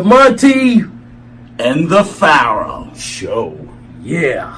Monty and the Pharaoh Show. Yeah.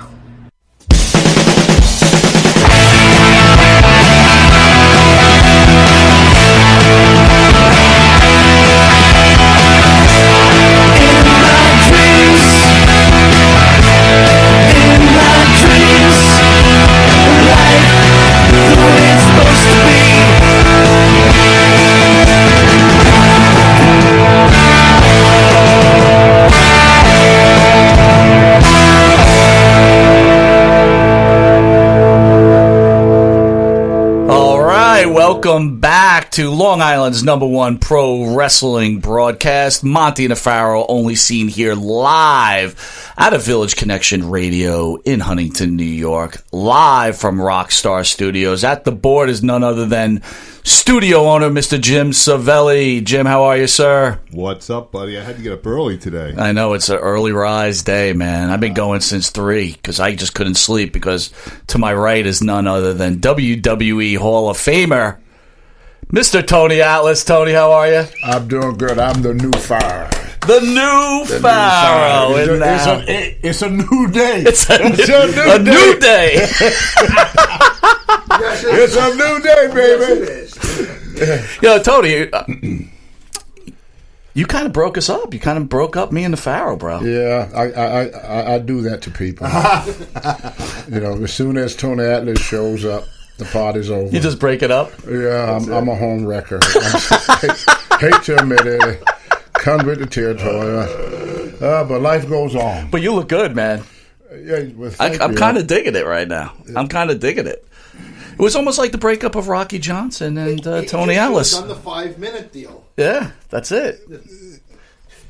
Welcome back to Long Island's #1 pro wrestling broadcast. Monty and the Pharaoh, only seen here live out of Village Connection Radio in Huntington, New York. Live from Rockstar Studios. At the board is none other than studio owner, Mr. Jim Savelli. Jim, how are you, sir? What's up, buddy? I had to get up early today. I know, it's an early rise day, man. I've been going since 3 because I just couldn't sleep, because to my right is none other than WWE Hall of Famer, Mr. Tony Atlas. Tony, how are you? I'm doing good. I'm the new Pharaoh. The new Pharaoh. It's a new day. It's a new day. It's a new day, baby. Yo, Tony, you kind of broke us up. You kind of broke up me and the Pharaoh, bro. Yeah, I do that to people. As soon as Tony Atlas shows up, the party's over. You just break it up? Yeah, I'm a home wrecker. Hate to admit it. Comes with the territory. But life goes on. But you look good, man. Yeah, well, I'm kind of digging it right now. I'm kind of digging it. It was almost like the breakup of Rocky Johnson and Tony Atlas. On the 5-minute deal. Yeah, that's it.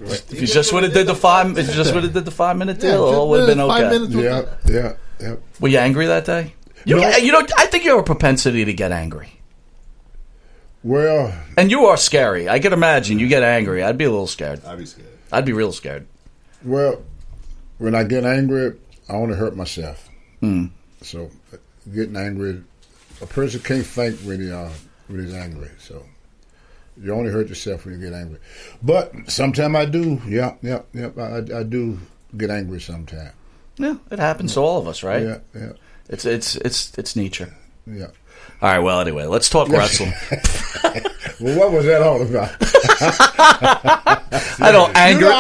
If you just would have did the 5-minute deal, it all would have been okay. Yeah. Were you angry that day? I think you have a propensity to get angry. Well, and you are scary. I can imagine you get angry. I'd be a little scared. I'd be scared. I'd be real scared. Well, when I get angry, I want to hurt myself. So, getting angry, a person can't think when he's angry. So, you only hurt yourself when you get angry. But sometimes I do. Yeah. I do get angry sometimes. Yeah, it happens to all of us, right? Yeah. It's nature. Yeah. All right. Well, anyway, let's talk wrestling. Well, what was that all about? I don't anger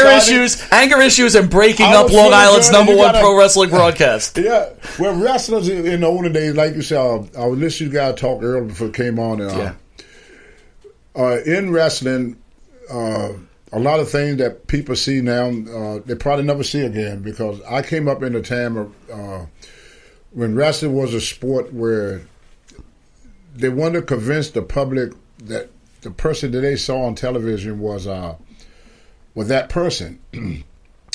issues, and breaking up Long Island's #1 pro wrestling broadcast. Yeah. Well, wrestlers in the olden days, like you said, I was listening to you guys talk earlier before it came on. In wrestling, a lot of things that people see now, they probably never see again, because I came up in a time of when wrestling was a sport where they wanted to convince the public that the person that they saw on television was that person.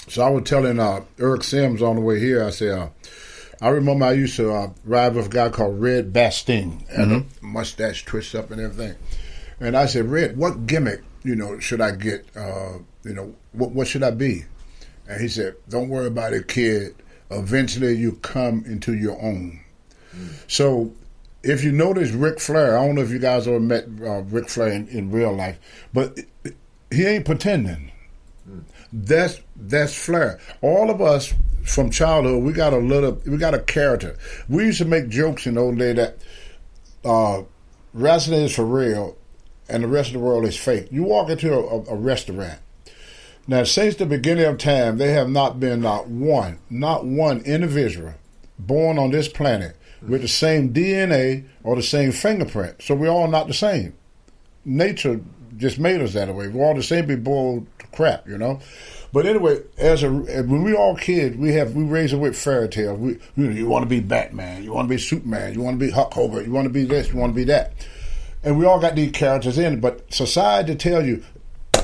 So I was telling Eric Sims on the way here, I said, I remember I used to ride with a guy called Red Bastien, and a mustache twist up and everything. And I said, Red, what gimmick, should I get? What should I be? And he said, don't worry about it, kid. Eventually you come into your own. So if you notice Ric Flair, I don't know if you guys ever met Ric Flair in real life, but he ain't pretending. That's Flair. All of us from childhood, we got a character. We used to make jokes in those days that wrestling is for real and the rest of the world is fake. You walk into a restaurant. Now, since the beginning of time, there have not been not one individual born on this planet with the same DNA or the same fingerprint. So we're all not the same. Nature just made us that way. We're all the same, be boiled to crap, But anyway, when we all kids, we raised up with fairy tales. You want to be Batman, you want to be Superman, you want to be Hulk Hogan, you want to be this, you want to be that. And we all got these characters in it, but society tells you,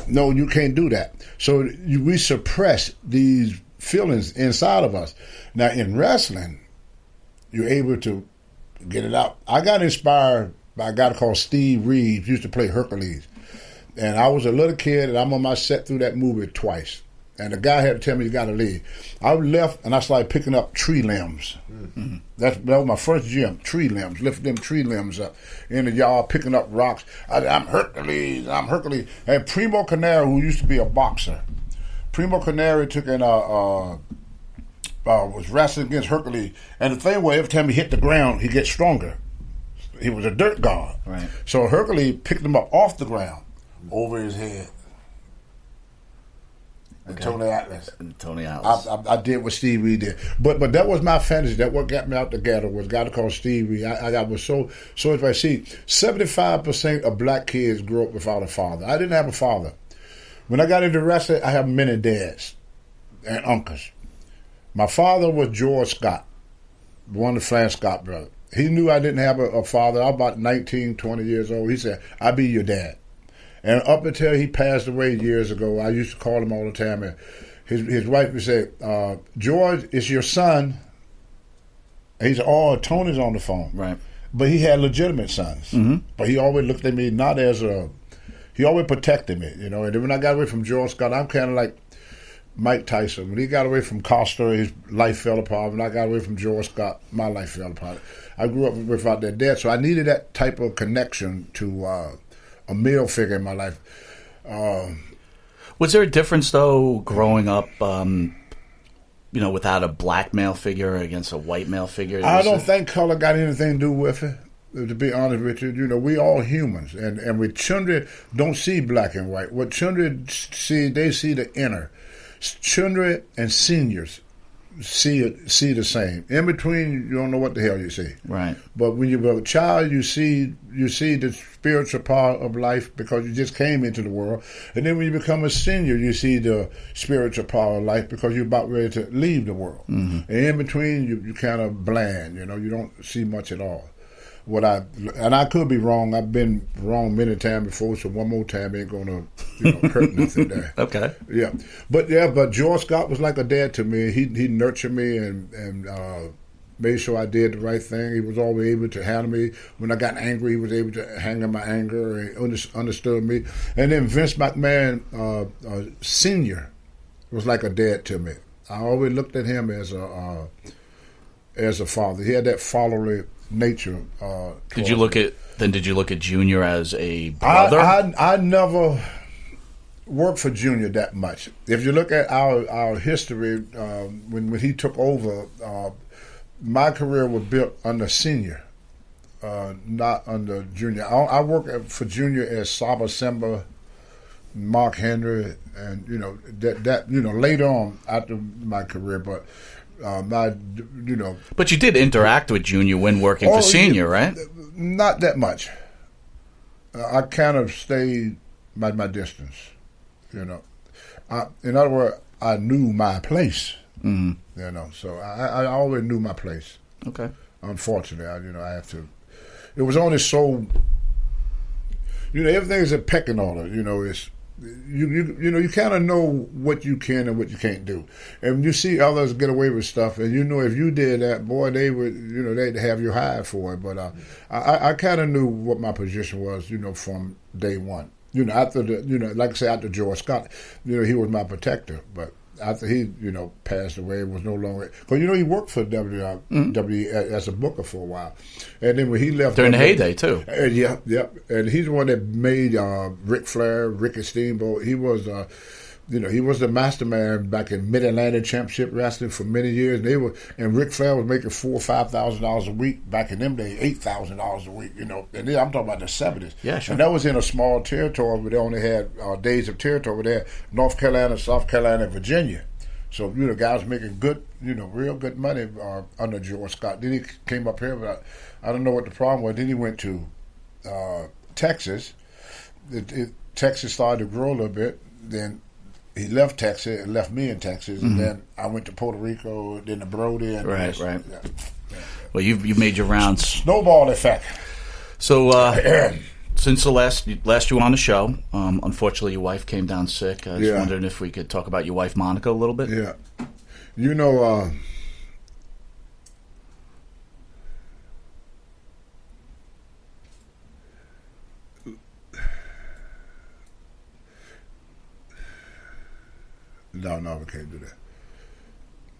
no, you can't do that. So we suppress these feelings inside of us. Now, in wrestling, you're able to get it out. I got inspired by a guy called Steve Reeves, used to play Hercules. And I was a little kid, and I'm on my set through that movie twice. And the guy had to tell me, you got to leave. I left, and I started picking up tree limbs. Mm-hmm. That was my first gym, tree limbs. Lifting them tree limbs up in the yard, picking up rocks. I'm Hercules. And Primo Canary, who used to be a boxer, Primo Canary took in was wrestling against Hercules. And the thing was, every time he hit the ground, he gets stronger. He was a dirt god. Right. So Hercules picked him up off the ground, over his head. Okay. Tony Atlas. I did what Steve Reed did, but that was my fantasy. That what got me out the ghetto was a guy called Steve Reed. I was so if I see 75% of black kids grew up without a father. I didn't have a father. When I got into wrestling, I have many dads and uncles. My father was George Scott, one of the Flan Scott brothers. He knew I didn't have a father. I was about 19, 20 years old. He said, "I'll be your dad." And up until he passed away years ago, I used to call him all the time. And his wife would say, "George, it's your son." And he said, "Oh, Tony's on the phone." Right. But he had legitimate sons. Mm-hmm. But he always looked at me not as he always protected me, you know. And then when I got away from George Scott, I'm kind of like Mike Tyson. When he got away from Costa, his life fell apart. When I got away from George Scott, my life fell apart. I grew up without their dad, so I needed that type of connection to a male figure in my life. Was there a difference, though, growing up, without a black male figure against a white male figure? I don't think color got anything to do with it, to be honest with you. You know, we all humans, and with children don't see black and white. What children see, they see the inner. Children and seniors see the same. In between, you don't know what the hell you see. Right. But when you're a child, you see the spiritual part of life because you just came into the world. And then when you become a senior, you see the spiritual part of life because you're about ready to leave the world. Mm-hmm. And in between, you kind of bland. You know, you don't see much at all. And I could be wrong. I've been wrong many times before, so one more time ain't gonna hurt nothing there. Okay. Yeah, but George Scott was like a dad to me. He nurtured me and made sure I did the right thing. He was always able to handle me. When I got angry, he was able to handle my anger and understood me. And then Vince McMahon Sr. was like a dad to me. I always looked at him as a father. He had that fatherly nature. Did you look at Junior as a brother? I never worked for Junior that much. If you look at our history, when he took over, my career was built under Senior, not under Junior. I worked for Junior as Saba Simba, Mark Henry, and that later on after my career, but. But you did interact with Junior when working for Senior, right? Not that much. I kind of stayed by my distance. In other words, I knew my place. Mm-hmm. So I always knew my place. Okay. Unfortunately, I have to. It was only so. Everything's a pecking order. It's. You kind of know what you can and what you can't do, and when you see others get away with stuff, and if you did that, boy, they would they'd have you hired for it. But I kind of knew what my position was, from day one. After like I say, after George Scott, he was my protector, but. After he, passed away, was no longer because he worked for WWE as a booker for a while, and then when he left during the heyday too. Yeah, and he's the one that made Ric Flair, Ricky Steamboat. He was, he was the mastermind back in Mid Atlantic Championship Wrestling for many years. And Ric Flair was making $4,000 or $5,000 a week back in them days, $8,000 a week. And then I'm talking about the '70s. Yeah, sure. And that was in a small territory where they only had days of territory there, North Carolina, South Carolina, and Virginia. So guys making good, real good money under George Scott. Then he came up here, but I don't know what the problem was. Then he went to Texas. Texas started to grow a little bit. Then he left Texas and left me in Texas, and then I went to Puerto Rico, then to Brody. And right. Yeah. Well, you've made your rounds. Snowball effect. So since the last you were on the show, unfortunately your wife came down sick. I was wondering if we could talk about your wife Monica a little bit. Yeah, No, we can't do that.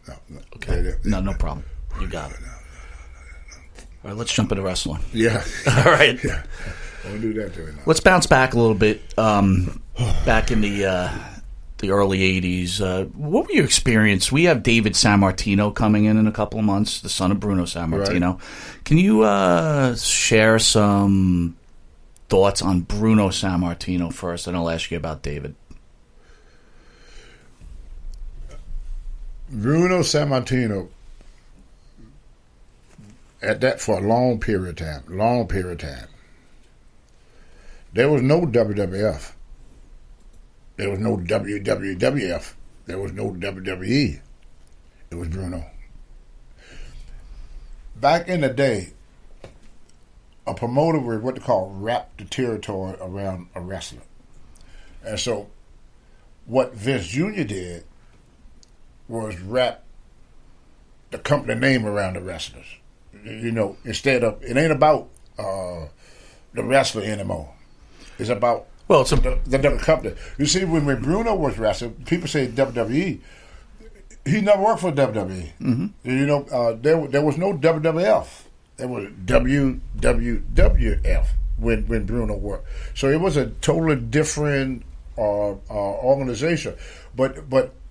No. Okay. No problem. You got it. All right, let's jump into wrestling. Yeah. All right. Yeah. Don't do that to me now. Let's bounce back a little bit. Back in the early 80s, what were your experience? We have David Sammartino coming in a couple of months, the son of Bruno Sammartino. Right. Can you share some thoughts on Bruno Sammartino first, and I'll ask you about David. Bruno Sammartino, at that for a long period of time, there was no WWF. There was no WWF. There was no WWE. It was Bruno. Back in the day, a promoter would what they call wrap the territory around a wrestler. And so what Vince Jr. did was wrap the company name around the wrestlers. You know, instead of, it ain't about the wrestler anymore. It's about the company. You see, when Bruno was wrestling, people say WWE. He never worked for WWE. Mm-hmm. You know, there was no WWF. There was WWF when Bruno worked. So it was a totally different organization. But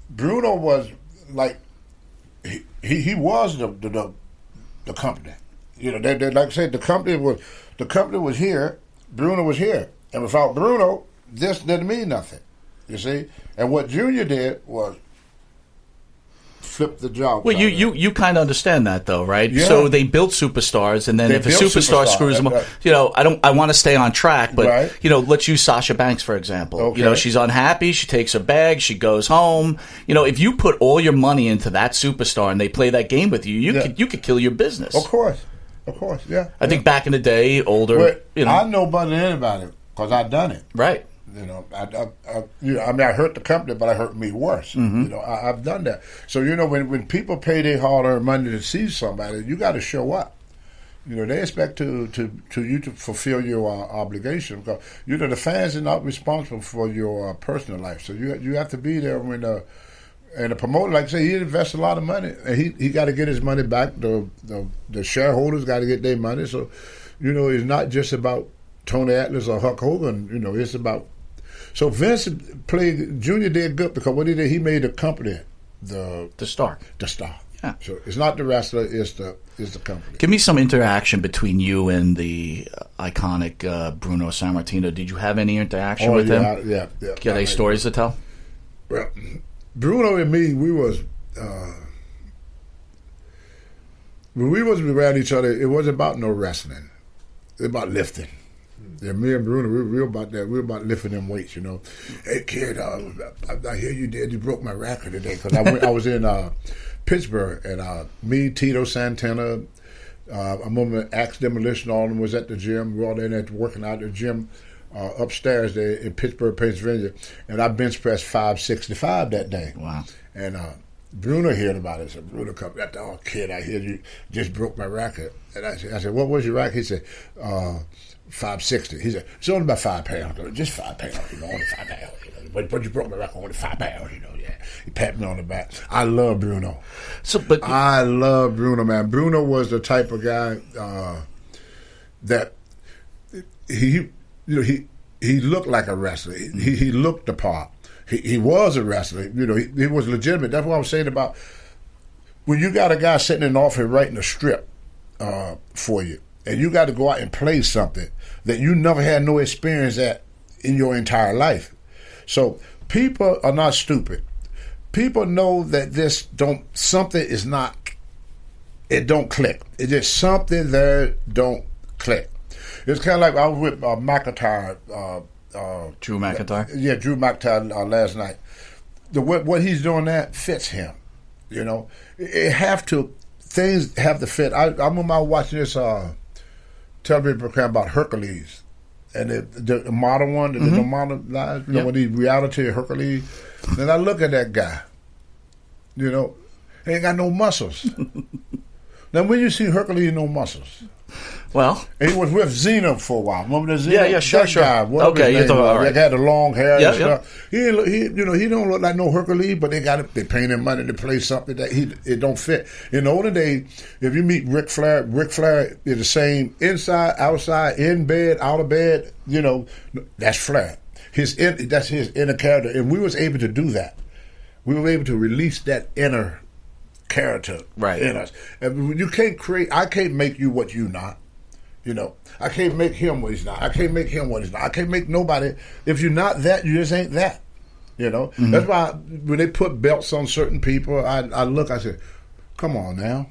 Bruno was like he was the company. You know, they like I said, the company was here. Bruno was here, and without Bruno, this didn't mean nothing. You see, and what Junior did was flip the job. Well, you kind of understand that though, right? Yeah. So they built superstars, and then if a superstar screws them up, you know, I want to stay on track, but you know, let's use Sasha Banks for example. Okay. You know, she's unhappy, she takes her bag, she goes home. You know, if you put all your money into that superstar and they play that game with you, you could kill your business. Of course, yeah. I think back in the day, older, you know, I know better than anybody because I've done it. Right. You know, I hurt the company, but I hurt me worse. Mm-hmm. You know, I've done that. So, you know, when people pay their hard-earned money to see somebody, you got to show up. You know, they expect to you to fulfill your obligation because, you know, the fans are not responsible for your personal life. So you have to be there when and the promoter, like I say, he invests a lot of money, and he got to get his money back. The shareholders got to get their money. So, you know, it's not just about Tony Atlas or Hulk Hogan. You know, it's about. So Vince played. Junior did good because what he did, he made the company the star. The star. Yeah. So it's not the wrestler, it's the company. Give me some interaction between you and the iconic Bruno Sammartino. Did you have any interaction with him? Yeah. Got any stories to tell? Well, Bruno and me, we was when we was around each other. It wasn't about no wrestling. It was about lifting. Yeah, me and Bruno, we were about that. We were about lifting them weights, you know. Hey, kid, I hear you did. You broke my record today because I was in Pittsburgh, and me, Tito Santana, I remember Axe Demolition, all of them was at the gym. We were all in there working out at the gym upstairs there in Pittsburgh, Pennsylvania, and I bench pressed 565 that day. Wow. And Bruno heard about it. So Bruno come back, oh, kid, I hear you just broke my record. And I said, what was your record? He said, 560. He said, it's only about 5 pounds. Just 5 pounds, you know, only 5 pounds. You know. But you broke my record, only 5 pounds, you know, yeah. He patted me on the back. I love Bruno. I love Bruno, man. Bruno was the type of guy that he looked like a wrestler. He looked the part. He was a wrestler. You know, he was legitimate. That's what I was saying about when you got a guy sitting in the office writing a strip for you, and you got to go out and play something that you never had no experience at in your entire life. So people are not stupid. People know that something is not, it don't click. It's just something there don't click. It's kind of like I was with McIntyre. Drew McIntyre? Yeah, Drew McIntyre last night. What he's doing that fits him. You know, things have to fit. I remember watching this television program about Hercules, and the modern one, the modern lives, you know, when the reality of Hercules. Then I look at that guy, you know, he ain't got no muscles. Now, when you see Hercules, no muscles. Well, And he was with Xena for a while. Remember the Xena? Yeah, sure, that sure. guy, whatever Okay, his you're name talking- was. all right. They had the long hair Yeah, and stuff. He don't look like no Hercules, but they paying him money to play something that it don't fit. In the olden days, if you meet Ric Flair is the same inside, outside, in bed, out of bed. That's Flair. That's his inner character, and we was able to do that. We were able to release that inner character in us. And you can't create. I can't make you what you not. I can't make him what he's not. I can't make him what he's not. I can't make nobody. If you're not that, you just ain't that. Mm-hmm. That's why when they put belts on certain people, I look. I say, "Come on now."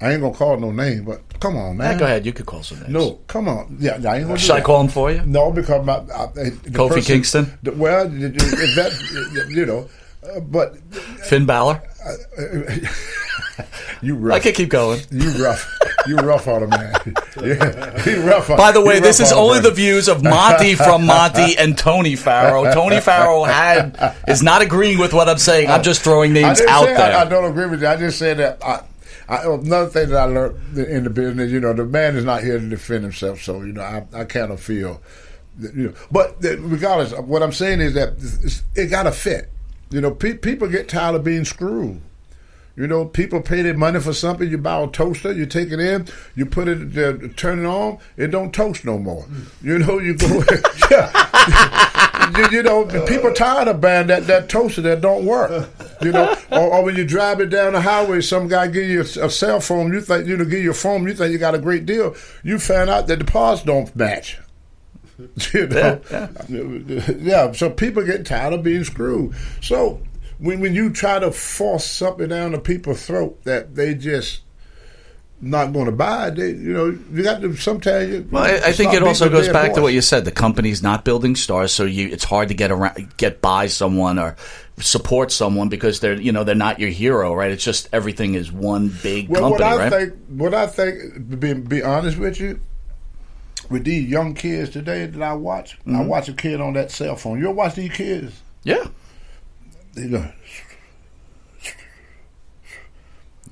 I ain't gonna call no name, but come on, man. go ahead. You could call some names. No, come on. Yeah, I ain't gonna do Should I that. call him for you? No, because Kofi Kingston? Well, if that, but Finn Balor? you rough. I can keep going. You rough. You rough on him, man. Yeah, he rough. By the way, he this rough is on only him. the views of Monty from Monty and Tony Farrow. Tony Farrow is not agreeing with what I'm saying. I'm just throwing names out there. I don't agree with you. I just said that. Another thing that I learned in the business, the man is not here to defend himself, so I kind of feel, But regardless, what I'm saying is that it got to fit. People get tired of being screwed. People pay their money for something. You buy a toaster, you take it in, you put it, turn it on, it don't toast no more. You go, people tired of buying that toaster that don't work. Or when you drive it down the highway, some guy give you a cell phone, you think, give you a phone, you think you got a great deal. You find out that the parts don't match. Yeah, so people get tired of being screwed. So when you try to force something down the people's throat that they just not going to buy, you got to sometimes. Well, I think it also goes back to what you said. The company's not building stars, so it's hard to get by someone or support someone because they're not your hero, right? It's just everything is one big company, right? What I think, be honest with you, with these young kids today that I watch, I watch a kid on that cell phone. You ever watch these kids? Yeah. They go,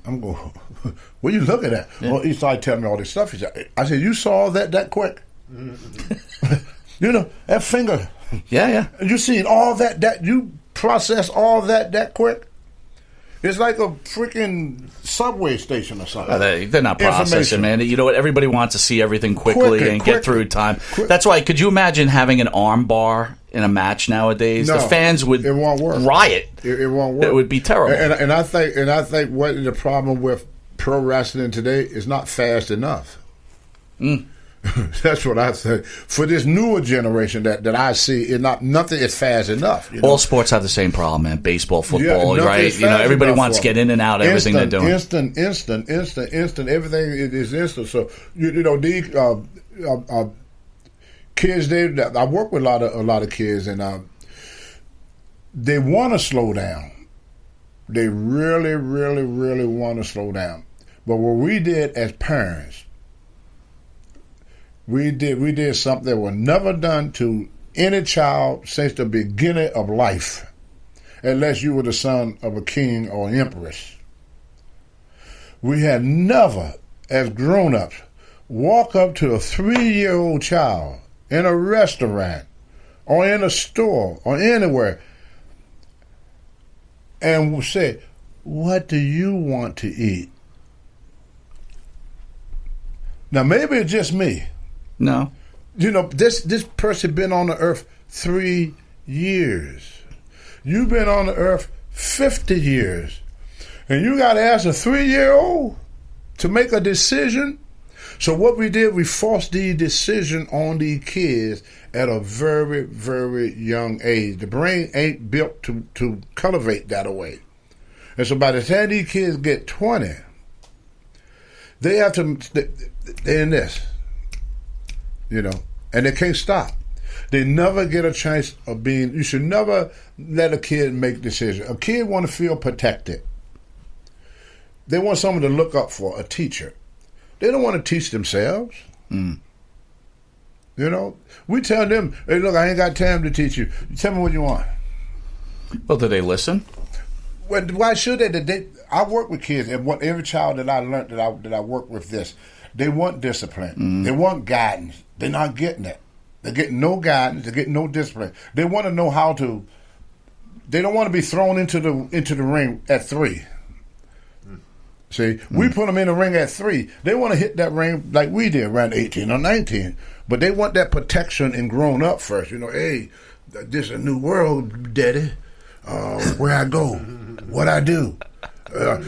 I'm going, what are you looking at? Yeah. Well, he started telling me all this stuff. I said, you saw all that quick? That finger. Yeah. You seen all that you process all that quick? It's like a freaking subway station or something. They're not processing, man. You know what? Everybody wants to see everything quickly and get through time. That's why. Could you imagine having an arm bar in a match nowadays? No, the fans would it won't work. Riot. It won't work. It would be terrible. And I think what the problem with pro wrestling today is not fast enough. That's what I think. For this newer generation that I see, nothing is fast enough. All sports have the same problem, man. Baseball, football, right? Everybody wants to get in and out of everything they're doing. Instant. Everything is instant. So these kids, I work with a lot of kids, and they want to slow down. They really, really, really want to slow down. But what we did as parents, we did something that was never done to any child since the beginning of life, unless you were the son of a king or an empress. We had never, as grown-ups, walk up to a 3-year-old child in a restaurant or in a store or anywhere and say, "What do you want to eat?" Now, maybe it's just me. No. This person been on the earth 3 years. You've been on the earth 50 years. And you got to ask a 3-year-old to make a decision? So what we did, we forced the decision on these kids at a very, very young age. The brain ain't built to cultivate that away. And so by the time these kids get 20, they have to, they're in this. And they can't stop. They never get a chance of being. You should never let a kid make decisions. A kid want to feel protected. They want someone to look up for, a teacher. They don't want to teach themselves. We tell them, "Hey, look, I ain't got time to teach you. Tell me what you want." Well, do they listen? Why should they? I work with kids, and every child that I learned that I work with they want discipline. They want guidance. They're not getting it. They're getting no guidance. They're getting no discipline. They want to know how to. They don't want to be thrown into the ring at 3. See, we put them in the ring at 3. They want to hit that ring like we did around 18 or 19. But they want that protection and grown up first. Hey, this is a new world, Daddy. Where I go, what I do. Well,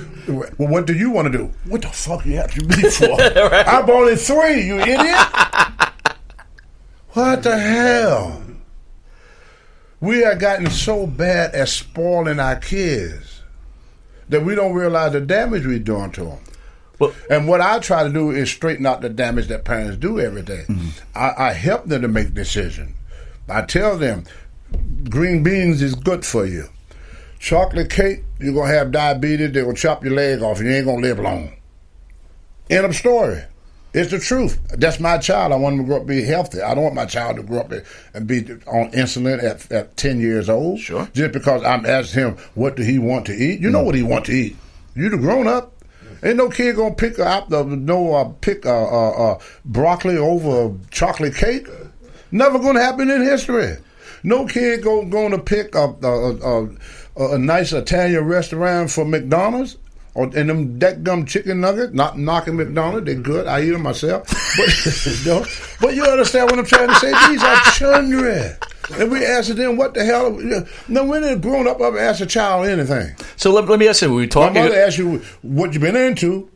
what do you want to do? What the fuck you asking me for? Right. I'm only 3, you idiot. What the hell? We have gotten so bad at spoiling our kids that we don't realize the damage we're doing to them. Well, and what I try to do is straighten out the damage that parents do every day. I help them to make decisions. I tell them, green beans is good for you. Chocolate cake, you're going to have diabetes. They're going to chop your leg off and you ain't going to live long. End of story. It's the truth. That's my child. I want him to grow up and be healthy. I don't want my child to grow up and be on insulin at 10 years old. Sure. Just because I'm asking him, what do he want to eat? You know what he want to eat. You the grown up. Ain't no kid going to pick broccoli over chocolate cake. Never going to happen in history. No kid going to pick a nice Italian restaurant for McDonald's and them that chicken nuggets. Not knocking McDonald's, they're good. I eat them myself. But you understand what I'm trying to say? These are children. And we asking them, what the hell? No, when they're grown up, I've asked a child anything. So let me ask you, we talking. My mother asked you, what you been into?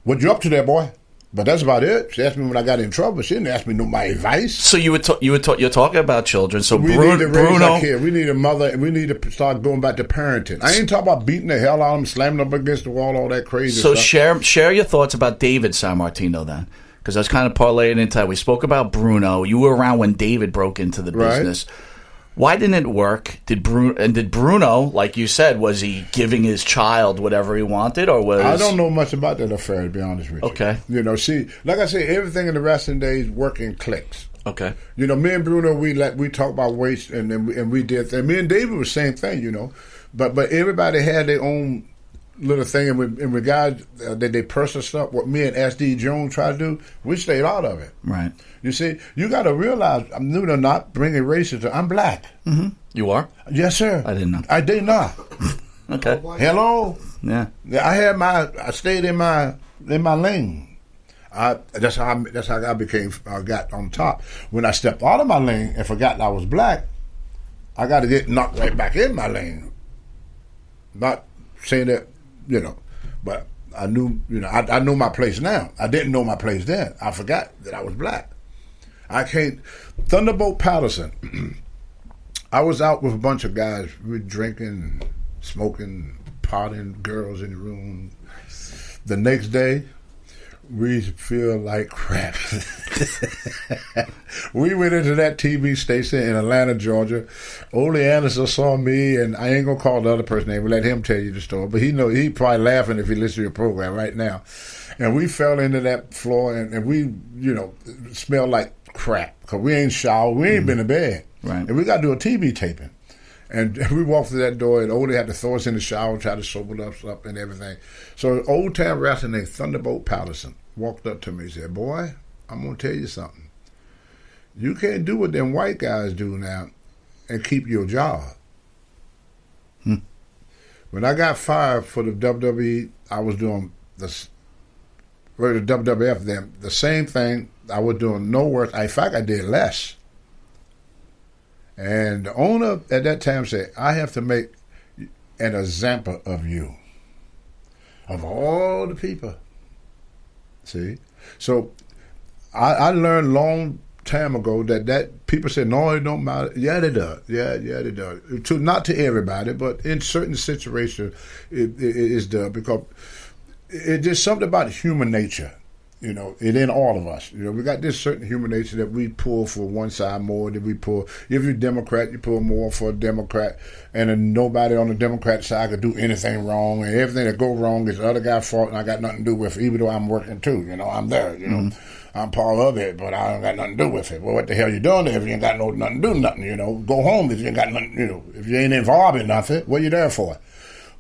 What you up to there, boy? But that's about it. She asked me when I got in trouble. She didn't ask me my advice. So you're talking about children. So we need to raise our kid. We need a mother. We need to start going back to parenting. I ain't talking about beating the hell out of them, slamming them up against the wall, all that crazy stuff. So share your thoughts about David Sammartino then, because I was kind of parlaying into that. We spoke about Bruno. You were around when David broke into the business. Why didn't it work? Did Bruno, like you said, was he giving his child whatever he wanted, or was? I don't know much about that affair, to be honest with you. Okay. See, like I say, everything in the wrestling days work in cliques. Okay. Me and Bruno, we talk about weights, and we did things. Me and David was the same thing, but everybody had their own little thing. And in regards that they personal stuff, what me and SD Jones tried to do, we stayed out of it. Right. You see, you got to realize, I'm new to not bringing racism. I'm black. Mm-hmm. You are? Yes, sir. I didn't know. I did not. Okay. Hello. Yeah. I stayed in my lane. That's how I got on top. When I stepped out of my lane and forgot I was black, I got to get knocked right back in my lane. Not saying that, but I knew, I know my place now. I didn't know my place then. I forgot that I was black. Thunderbolt Patterson. I was out with a bunch of guys. We were drinking, smoking, potting, girls in the room. The next day, we feel like crap. We went into that TV station in Atlanta, Georgia. Ole Anderson saw me, and I ain't gonna call the other person's name. We'll let him tell you the story. But he probably laughing if he listens to your program right now. And we fell into that floor, and we, smelled like crap because we ain't showered, we ain't been to bed, right? And we got to do a TV taping. And we walked through that door, and Ole had to throw us in the shower, try to sober us up and everything. So an old-time wrestler named Thunderbolt Patterson walked up to me and said, boy, I'm going to tell you something. You can't do what them white guys do now and keep your job. When I got fired for the WWE, I was doing the WWF then, the same thing. I was doing no work. In fact, I did less. And the owner at that time said, I have to make an example of you, of all the people. See? So I learned long time ago that people say, no, it don't matter. Yeah, it does. Yeah, it does. Not to everybody, but in certain situations, it does, because it's just something about human nature. It in all of us. We got this certain human nature that we pull for one side more than we pull. If you're Democrat, you pull more for a Democrat, and then nobody on the Democrat side could do anything wrong, and everything that go wrong is the other guy's fault, and I got nothing to do with it, even though I'm working too. I'm there. I'm part of it, but I don't got nothing to do with it. Well, what the hell you doing there if you ain't got nothing to do nothing? Go home if you ain't got nothing. If you ain't involved in nothing, what you there for?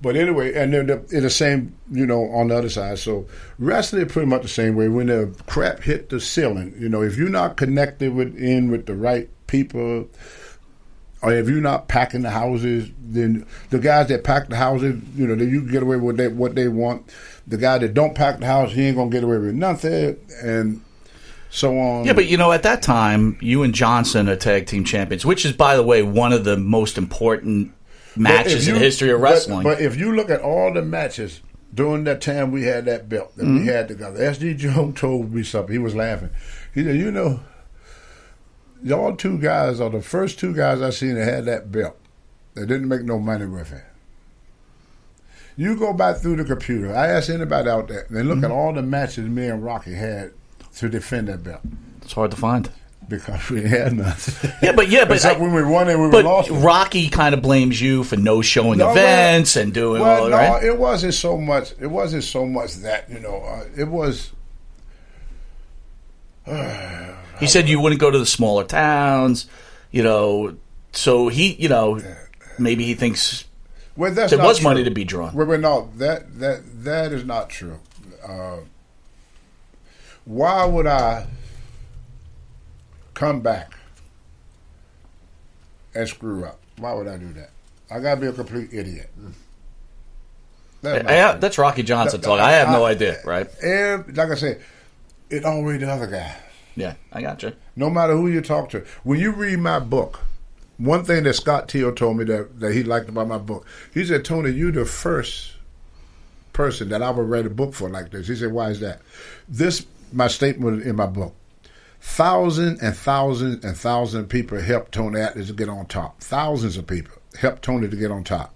But anyway, and then it's the same, on the other side. So wrestling is pretty much the same way. When the crap hit the ceiling, if you're not connected with the right people, or if you're not packing the houses, then the guys that pack the houses, you can get away with what they want. The guy that don't pack the house, he ain't gonna get away with nothing, and so on. Yeah, but at that time, you and Johnson are tag team champions, which is, by the way, one of the most important matches in the history of wrestling. But if you look at all the matches during that time we had that belt that we had together, SD Jones told me something. He was laughing. He said, y'all two guys are the first two guys I seen that had that belt. They didn't make no money with it. You go back through the computer. I asked anybody out there, and look at all the matches me and Rocky had to defend that belt. It's hard to find. Because we had nothing. Yeah, but except when we won and we lost. But Rocky kind of blames you for showing events and doing all that. Right? It wasn't so much. It wasn't so much that it was. He said you wouldn't go to the smaller towns, So he, maybe he thinks there was money to be drawn. Well, no, that is not true. Why would I come back and screw up? Why would I do that? I gotta be a complete idiot. That's Rocky Johnson talk. I have no idea, right? And like I said, it always the other guy. Yeah, I got you. No matter who you talk to, when you read my book, one thing that Scott Teal told me that he liked about my book, he said, "Tony, you the first person that I would write a book for like this." He said, "Why is that?" My statement in my book. Thousands and thousands and thousands of people helped Tony Atlas to get on top. Thousands of people helped Tony to get on top.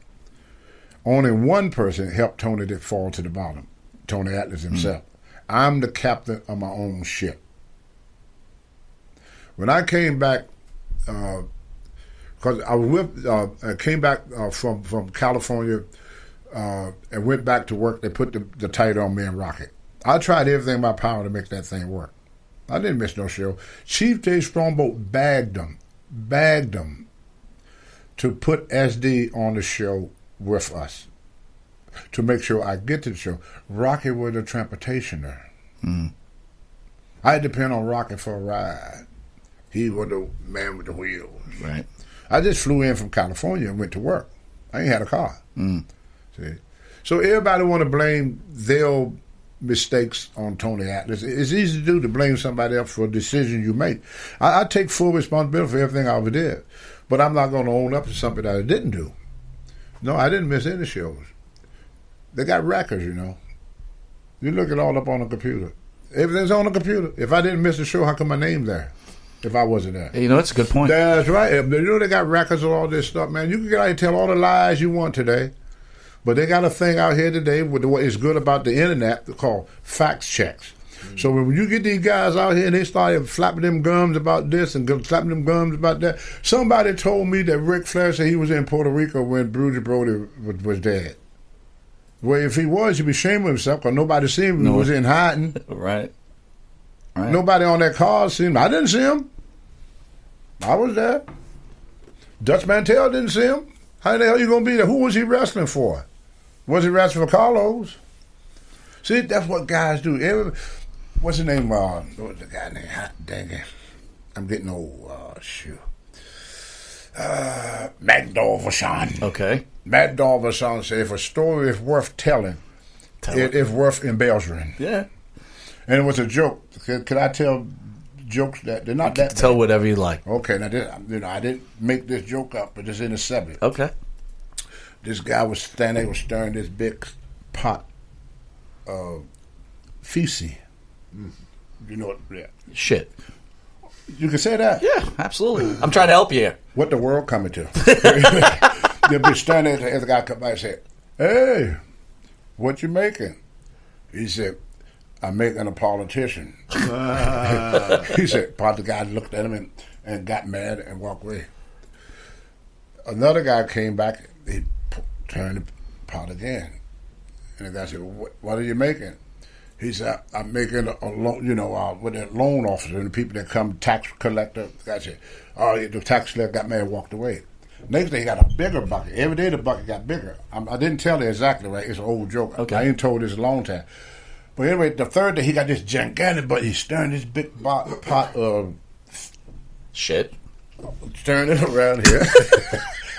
Only one person helped Tony to fall to the bottom, Tony Atlas himself. I'm the captain of my own ship. When I came back, because I came back from California and went back to work, they put the title on me and Rocket. I tried everything in my power to make that thing work. I didn't miss no show. Chief Dave Strongbow bagged them to put SD on the show with us to make sure I get to the show. Rocky was the transportationer. I depend on Rocky for a ride. He was the man with the wheels. Right. I just flew in from California and went to work. I ain't had a car. See, so everybody want to blame their mistakes on Tony Atlas. It's easy to do to blame somebody else for a decision you make. I take full responsibility for everything I ever did, but I'm not going to own up to something that I didn't do. No, I didn't miss any shows. They got records, You look it all up on the computer. Everything's on the computer. If I didn't miss a show, how come my name's there? If I wasn't there. That's a good point. That's right. They got records of all this stuff, man. You can get out and tell all the lies you want today. But they got a thing out here today with what is good about the internet called fact checks. So when you get these guys out here and they started flapping them gums about this and flapping them gums about that, somebody told me that Ric Flair said he was in Puerto Rico when Bruiser Brody was dead. Well, if he was, he'd be ashamed of himself because nobody seen him. He was in hiding. Right. Nobody on that car seen him. I didn't see him. I was there. Dutch Mantell didn't see him. How the hell you going to be there? Who was he wrestling for? Was he wrestling for Carlos? See, that's what guys do. What's his name? What was the guy name? Dang it. I'm getting old. Shoot. Matt Dolvashon. Okay. Matt Dolvashon said, if a story is worth telling, it is worth embellishing. Yeah. And it was a joke. Could I tell jokes that they're not that bad? Tell whatever you like. Okay, now this, I didn't make this joke up, but it's in the subject. Okay. This guy was standing, was stirring this big pot of feces. You know what? Yeah. Shit. You can say that? Yeah, absolutely. I'm trying to help you here. What the world coming to? They'll be standing there, the guy come by and say, "Hey, what you making?" He said, "I'm making a politician." He said, the guy looked at him and got mad and walked away. Another guy came back, he turned the pot again. And the guy said, "What are you making?" He said, "I'm making a loan, with the loan officer and the people that come, tax collector." The guy said, "Oh, the tax collector got mad and walked away." Next day, he got a bigger bucket. Every day, the bucket got bigger. I didn't tell it exactly right. It's an old joke. Okay. I ain't told this a long time. But anyway, the third day, he got this gigantic bucket. He's stirring this big pot of shit. Stirring it around here.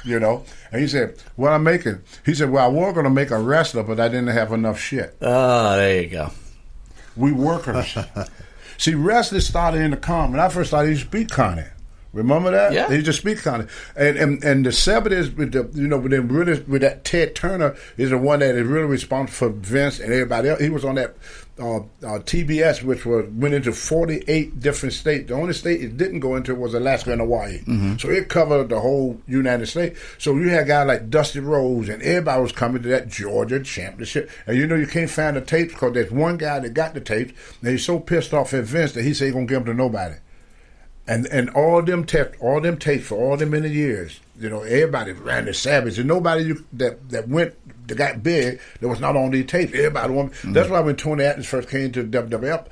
You know, and he said, "What I'm making?" He said, "Well, I was going to make a wrestler, but I didn't have enough shit." Oh, there you go. We workers. See, wrestling started in the con. When I first started, he used to speak Connie. Remember that? Yeah. He used to speak Connie. And the 70s with with that Ted Turner is the one that is really responsible for Vince and everybody else. He was on that TBS, which went into 48 different states. The only state it didn't go into was Alaska and Hawaii. Mm-hmm. So it covered the whole United States. So you had guys like Dusty Rhodes, and everybody was coming to that Georgia championship. And you can't find the tapes because there's one guy that got the tapes, and he's so pissed off at Vince that he said he's going to give them to nobody. And all them tapes for all them many years, everybody ran the Savage, and nobody that got big that was not on these tapes. Everybody wanted. Mm-hmm. That's why when Tony Atlas first came to WWF,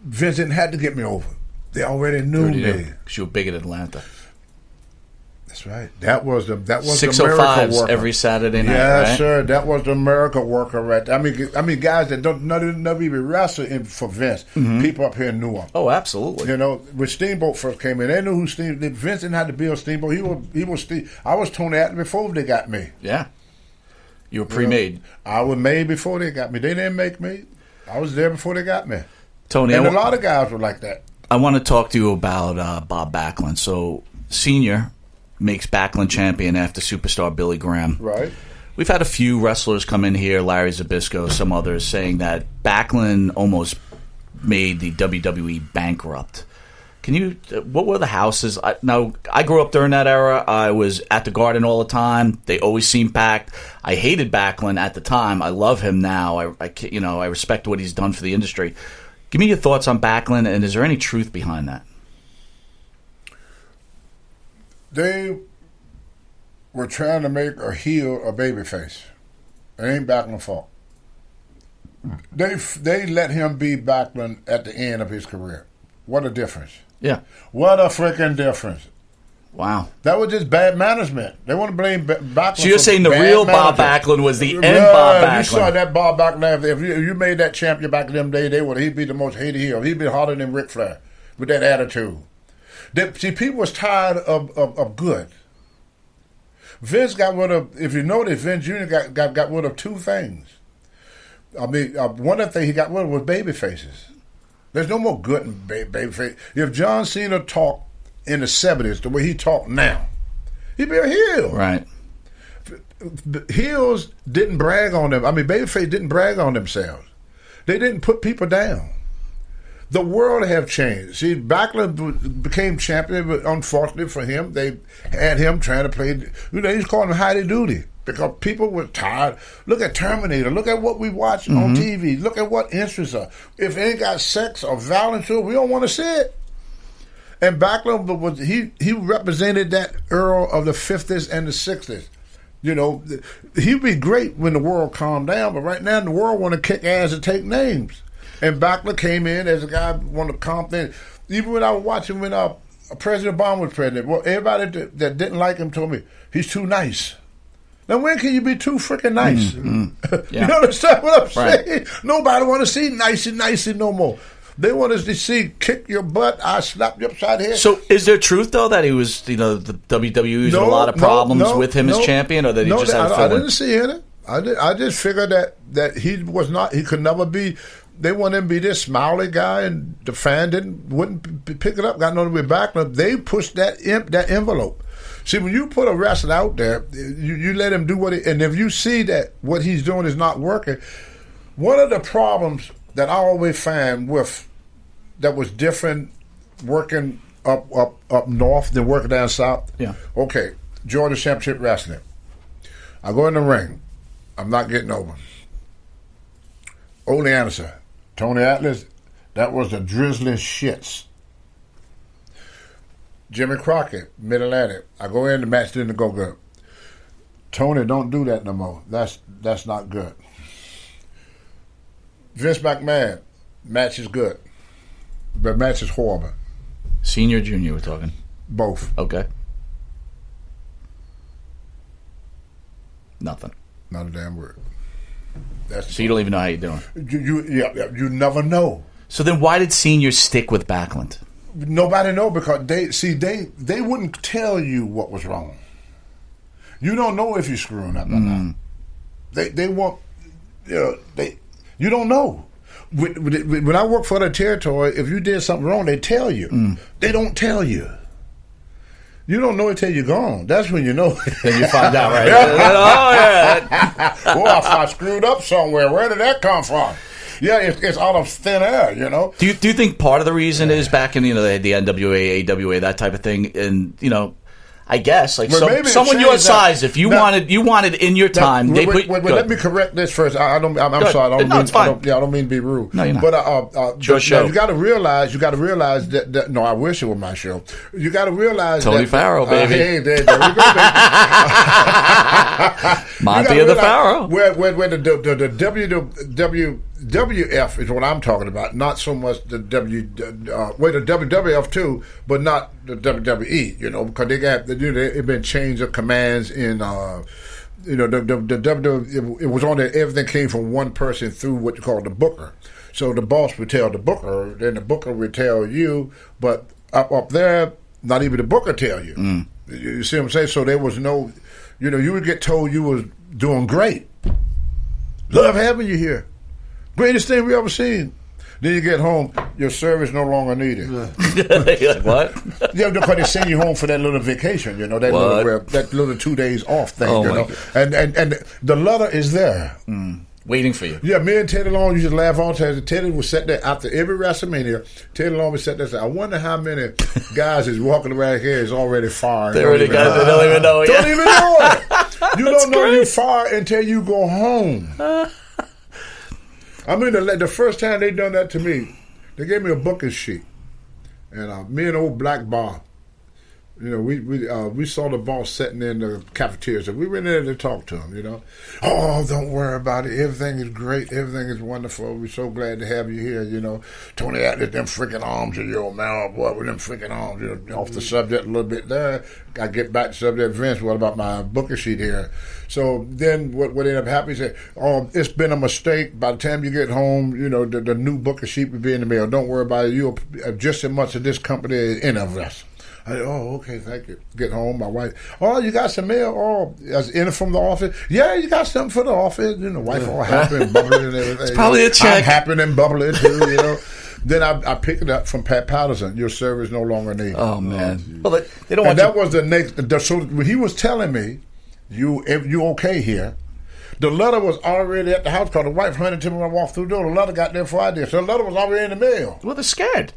Vince didn't have to get me over. They already knew me because you were big in Atlanta. That's right. That was the 605s worker every Saturday night. Yes, right? sir. That was the America worker right there. I mean, guys that never even wrestled for Vince. Mm-hmm. People up here knew him. Oh, absolutely. When Steamboat first came in, they knew who Vince didn't have to build Steamboat. He was I was Tony Atlas before they got me. Yeah. You were pre-made. I was made before they got me. They didn't make me. I was there before they got me. Tony, and a lot of guys were like that. I want to talk to you about Bob Backlund. So, Senior makes Backlund champion after superstar Billy Graham. Right. We've had a few wrestlers come in here, Larry Zbyszko, some others, saying that Backlund almost made the WWE bankrupt. What were the houses? Now, I grew up during that era. I was at the Garden all the time. They always seemed packed. I hated Backlund at the time. I love him now. I respect what he's done for the industry. Give me your thoughts on Backlund, and is there any truth behind that? They were trying to make a heel a babyface. It ain't Backlund's fault. They let him be Backlund at the end of his career. What a difference. Yeah. What a freaking difference. Wow. That was just bad management. They want to blame Backlund. So you're saying the real Bob Backlund was the end Bob Backlund. You saw that Bob Backlund. If you made that champion back in them days, he'd be the most hated heel. He'd be harder than Ric Flair with that attitude. See, people was tired of good. Vince got rid of, if you notice, Vince Jr. got rid of two things. I mean, one of the things he got rid of was baby faces. There's no more good in baby face. If John Cena talked in the 70s the way he talked now, he'd be a heel. Right. Heels didn't brag on them. I mean, babyface didn't brag on themselves. They didn't put people down. The world have changed. See, Backlund became champion, but unfortunately for him, they had him trying to play. They used to call him Heidi Doody because people were tired. Look at Terminator. Look at what we watch on TV. Look at what interests us. If it ain't got sex or violence to it, we don't want to see it. And Backlund he represented that era of the 50s and the 60s. He'd be great when the world calmed down, but right now the world want to kick ass and take names. And Backlund came in as a guy who wanted to calm things. Even when I was watching when President Obama was president, well, everybody that didn't like him told me, he's too nice. Now, when can you be too freaking nice? Yeah. You understand what I'm saying? Nobody want to see nicey no more. They want us to see kick your butt, I slap you upside the head. So, is there truth though that he was, the WWE had a lot of problems with him as champion, or that he just had a I didn't see it. I just figured that he was not. He could never be. They wanted him to be this smiley guy, and the fan wouldn't pick it up. Got nothing with Backlund. They pushed that envelope. See, when you put a wrestler out there, you let him do and if you see that what he's doing is not working, one of the problems that I always find that was different working up north than working down south. Yeah. Okay, Georgia Championship Wrestling. I go in the ring. I'm not getting over. Ole Anderson, Tony Atlas, that was the drizzling shits. Jimmy Crockett, Mid-Atlantic. I go in, the match didn't go good. Tony, don't do that no more. That's not good. Vince McMahon, match is good. But match is horrible. Senior, junior, we're talking? Both. Okay. Nothing. Not a damn word. So you don't even know how you're doing. You never know. So then why did Senior stick with Backlund? Nobody know because they wouldn't tell you what was wrong. You don't know if you're screwing up or not. They want, you don't know. When I work for the territory, if you did something wrong, they tell you. They don't tell you. You don't know until you're gone. That's when you know. Then you find out, right? Oh, yeah. Boy, I screwed up somewhere. Where did that come from? Yeah, it's out of thin air, you know. Do you think part of the reason is back in, they had the NWA, AWA, that type of thing, and, I guess someone your size, if you wanted in your time, they put. Wait, let me correct this first. I'm sorry. I don't mean to be rude. No, you're not. But your show. You got to realize that. No, I wish it was my show. You got to realize Tony Farrell, baby. Hey, there we go, baby. Monty and the Pharaoh. Where the WWF is what I'm talking about. Not so much the the WWF too, but not the WWE. Because they've been change of commands in. The WWE, it was on there. Everything came from one person through what you call the booker. So the boss would tell the booker, then the booker would tell you. But up there, not even the booker tell you. You see what I'm saying? So there was no, you would get told you was doing great. Love having you here. Greatest thing we ever seen. Then you get home, your service no longer needed. You're like, what? Yeah, because they send you home for that little vacation, that little 2 days off thing, And the letter is there. Waiting for you. Yeah, me and Teddy Long used to laugh all the time. Teddy would sit there after every WrestleMania. Teddy Long would sit there and say, I wonder how many guys is walking around here is already fired. They already got it. They don't even know it. Don't even know it. You don't know you're fired until you go home. I mean, the first time they done that to me, they gave me a booking sheet. And me and old Black Bob, we saw the boss sitting in the cafeteria. So we went in there to talk to him, Oh, don't worry about it. Everything is great. Everything is wonderful. We're so glad to have you here, Tony out there, them freaking arms of your man, boy, with them freaking arms, off the subject a little bit there. I get back to subject, Vince, what about my booking sheet here? So then what ended up happening is it's been a mistake. By the time you get home, the new booking sheet will be in the mail. Don't worry about it. You'll just as much of this company as any of us. I said, okay, thank you. Get home, my wife. Oh, you got some mail? Oh, is it from the office? Yeah, you got something for the office. Wife all happy and bubbly and everything. It's probably a check. I'm happy and bubbly too, Then I picked it up from Pat Patterson. Your service no longer needed. Oh, man. Well, they don't want that was the next. So he was telling me, you okay here. The letter was already at the house because the wife hunted to me when I walked through the door. The letter got there before I did. So the letter was already in the mail. Well, they're scared.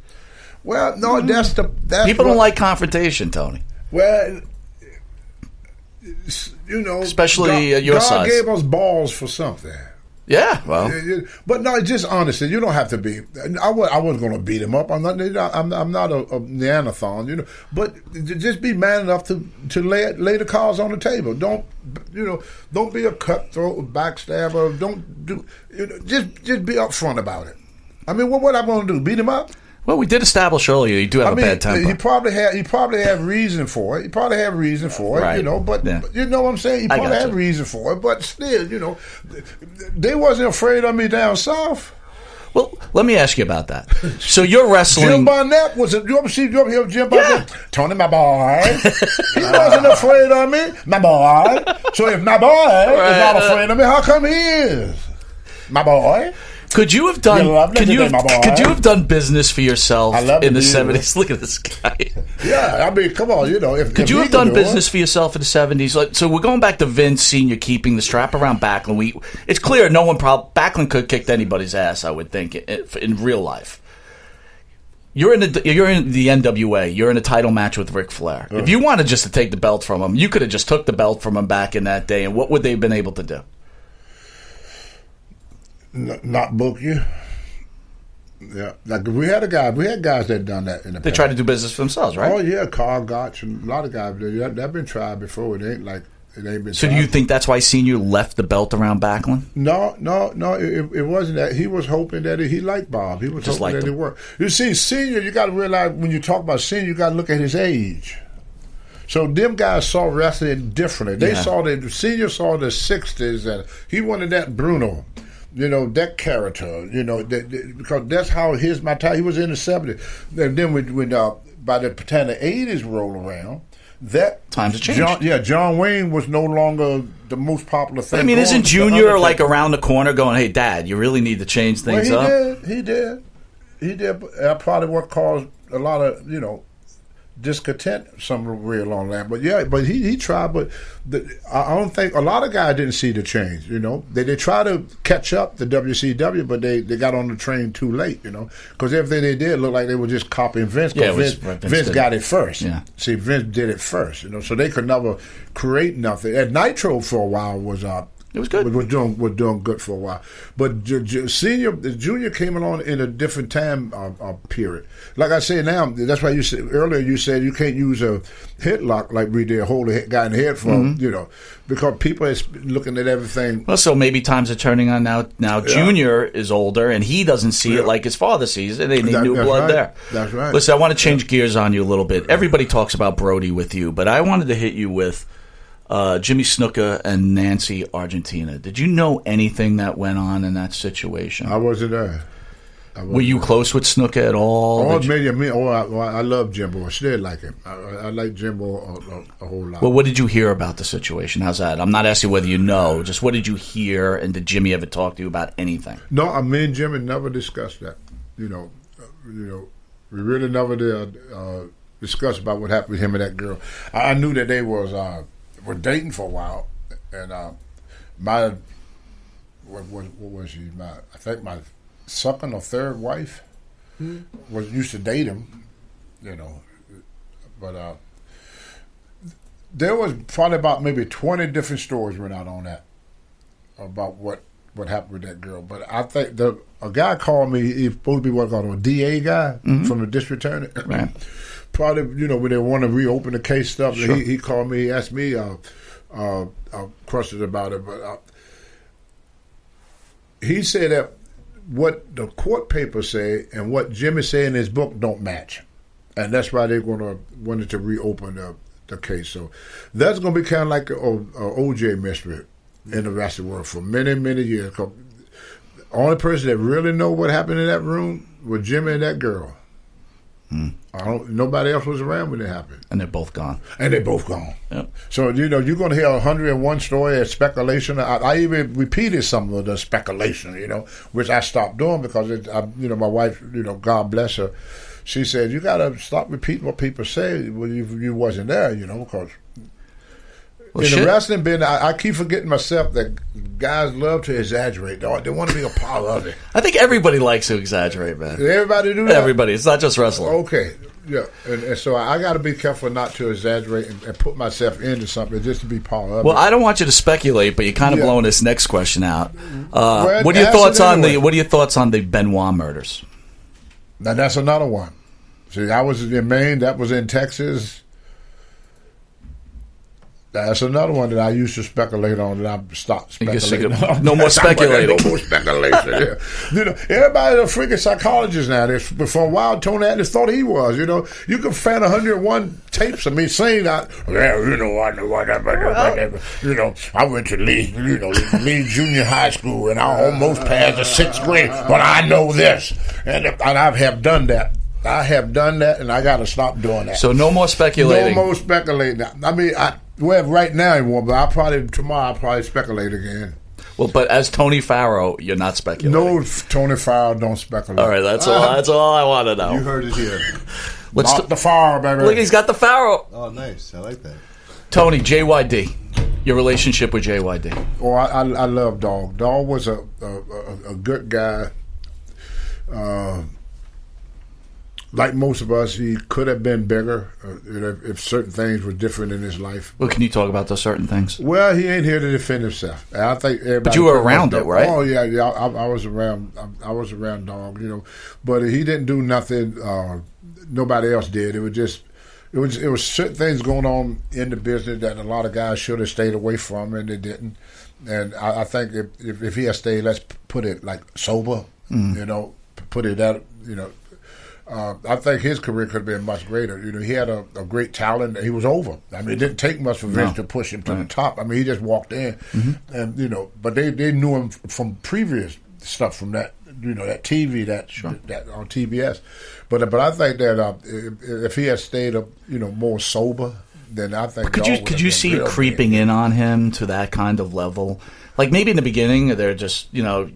Well, no, that's people don't like confrontation, Tony. Well, especially your God size. gave us balls for something. Yeah, well, but no, just honestly, you don't have to be. I wasn't going to beat him up. I'm not a Neanderthal, But just be man enough to lay the cards on the table. Don't be a cutthroat, backstabber. Don't do. Just be upfront about it. I mean, what am I going to do? Beat him up? Well, we did establish earlier you do have a bad temper. He probably had reason for it. Right. But you know what I'm saying? He probably had reason for it. But still, they wasn't afraid of me down south. Well, let me ask you about that. So you're wrestling. Jim Barnett you ever hear Jim Barnett? Yeah. Tony, my boy. He wasn't afraid of me, my boy. So if my boy is not afraid of me, how come he is? My boy. Could you have done? Could you have done business for yourself in the 70s? Look at this guy. Yeah, I mean, come on, Could you have done business for yourself in the 70s? So we're going back to Vince Senior keeping the strap around Backlund. It's clear Backlund could have kicked anybody's ass. I would think in real life. You're in the NWA. You're in a title match with Ric Flair. If you wanted just to take the belt from him, you could have just took the belt from him back in that day. And what would they have been able to do? Not book you. Yeah, like we had guys that done that in the past. They tried to do business for themselves, right? Oh yeah, Carl Gotch and a lot of guys. They've been tried before. It ain't been. So tried. do you think that's why Senior left the belt around Backlund? No. It wasn't that. He was hoping that he liked Bob. He was just hoping that it worked. You see, Senior, you got to realize when you talk about Senior, you got to look at his age. So them guys saw wrestling differently. They Yeah. saw the senior saw the '60s, and he wanted that Bruno. That character, because that's how my time. He was in the '70s. And then when by the time the '80s rolled around, that times have changed. John Wayne was no longer the most popular thing. I mean, isn't Junior like around the corner going, "Hey, Dad, you really need to change things up"? He did. That probably what caused a lot of discontent somewhere along that. But he tried. But I don't think a lot of guys didn't see the change. They tried to catch up the WCW, but they got on the train too late. Because everything they did looked like they were just copying Vince. Yeah, Vince got it first. Yeah. See, Vince did it first. So they could never create nothing. And Nitro for a while was it was good. Was doing good for a while, but Junior came along in a different time period. Like I say now, that's why you said earlier. You said you can't use a headlock like we did, hold the guy in the head for because people are looking at everything. Well, so maybe times are turning on now. Now Junior is older and he doesn't see it like his father sees it. They need new blood there. That's right. Listen, I want to change gears on you a little bit. Everybody talks about Brody with you, but I wanted to hit you with Jimmy Snuka and Nancy Argentina. Did you know anything that went on in that situation? I wasn't there. Were you close with Snuka at all? I love Jimbo. I still like him. I like Jimbo a whole lot. Well, what did you hear about the situation? How's that? I'm not asking whether you know. Just what did you hear, and did Jimmy ever talk to you about anything? No, me and Jimmy never discussed that. We really never did discuss about what happened with him and that girl. I knew that they were dating for a while, and what was she? I think my second or third wife used to date him, But there was probably about maybe 20 different stories went out on that about what happened with that girl. But I think a guy called me. He's supposed to be what called a DA guy from the district attorney. Right. Probably, when they want to reopen the case stuff, Sure. he called me. He asked me questions about it, but he said that what the court papers say and what Jimmy said in his book don't match, and that's why they're wanted to reopen the case. So that's going to be kind of like a OJ mystery in the rest of the world for many, many years. The only person that really know what happened in that room was Jimmy and that girl. Nobody else was around when it happened. And they're both gone. Yep. So, you're going to hear 101 story of speculation. I even repeated some of the speculation, which I stopped doing because, my wife, God bless her, she said, you got to stop repeating what people say when you wasn't there, because... Well, in the wrestling business, I keep forgetting myself that guys love to exaggerate. They want to be a part of it. I think everybody likes to exaggerate, man. Everybody do that? Everybody. It's not just wrestling. Okay. Yeah. And so I got to be careful not to exaggerate and put myself into something just to be part of it. Well, I don't want you to speculate, but you're kind of blowing this next question out. Well, what are your thoughts on the Benoit murders? Now, that's another one. See, I was in Maine. That was in Texas. That's another one that I used to speculate on that I stopped speculating on. No more speculating. No more speculation. Yeah. Everybody's a freaking psychologist now. But for a while, Tony Atlas thought he was. You can fan 101 tapes of me saying that. I went to Lee Junior High School and I almost passed the 6th grade, but I know this, and I have done that. I have done that, and I got to stop doing that. So no more speculating. No more speculating. I mean, right now he won't, but tomorrow I'll probably speculate again. Well, but as Tony Farrow, you're not speculating. No, Tony Farrow don't speculate. All right, that's all. That's all I want to know. You heard it here. Not the Farrow, baby. Look, he's got the Farrow. Oh, nice. I like that. Tony, JYD. Your relationship with JYD. Oh, I love Dog. Dog was a good guy. Like most of us, he could have been bigger if certain things were different in his life. Well, can you talk about those certain things? Well, he ain't here to defend himself. And I think everybody. But you were around it, right? Oh yeah. I was around. I was around Dog, but he didn't do nothing. Nobody else did. It was certain things going on in the business that a lot of guys should have stayed away from, and they didn't. And I think if he had stayed, let's put it like sober, put it out, I think his career could have been much greater. He had a great talent. He was over. I mean, it didn't take much for Vince to push him to the top. I mean, he just walked in, and but they knew him from previous stuff from that. That TV that on TBS. But I think that if he had stayed up, more sober, then I think. Could you see it creeping in on him to that kind of level? Like maybe in the beginning, they're just you're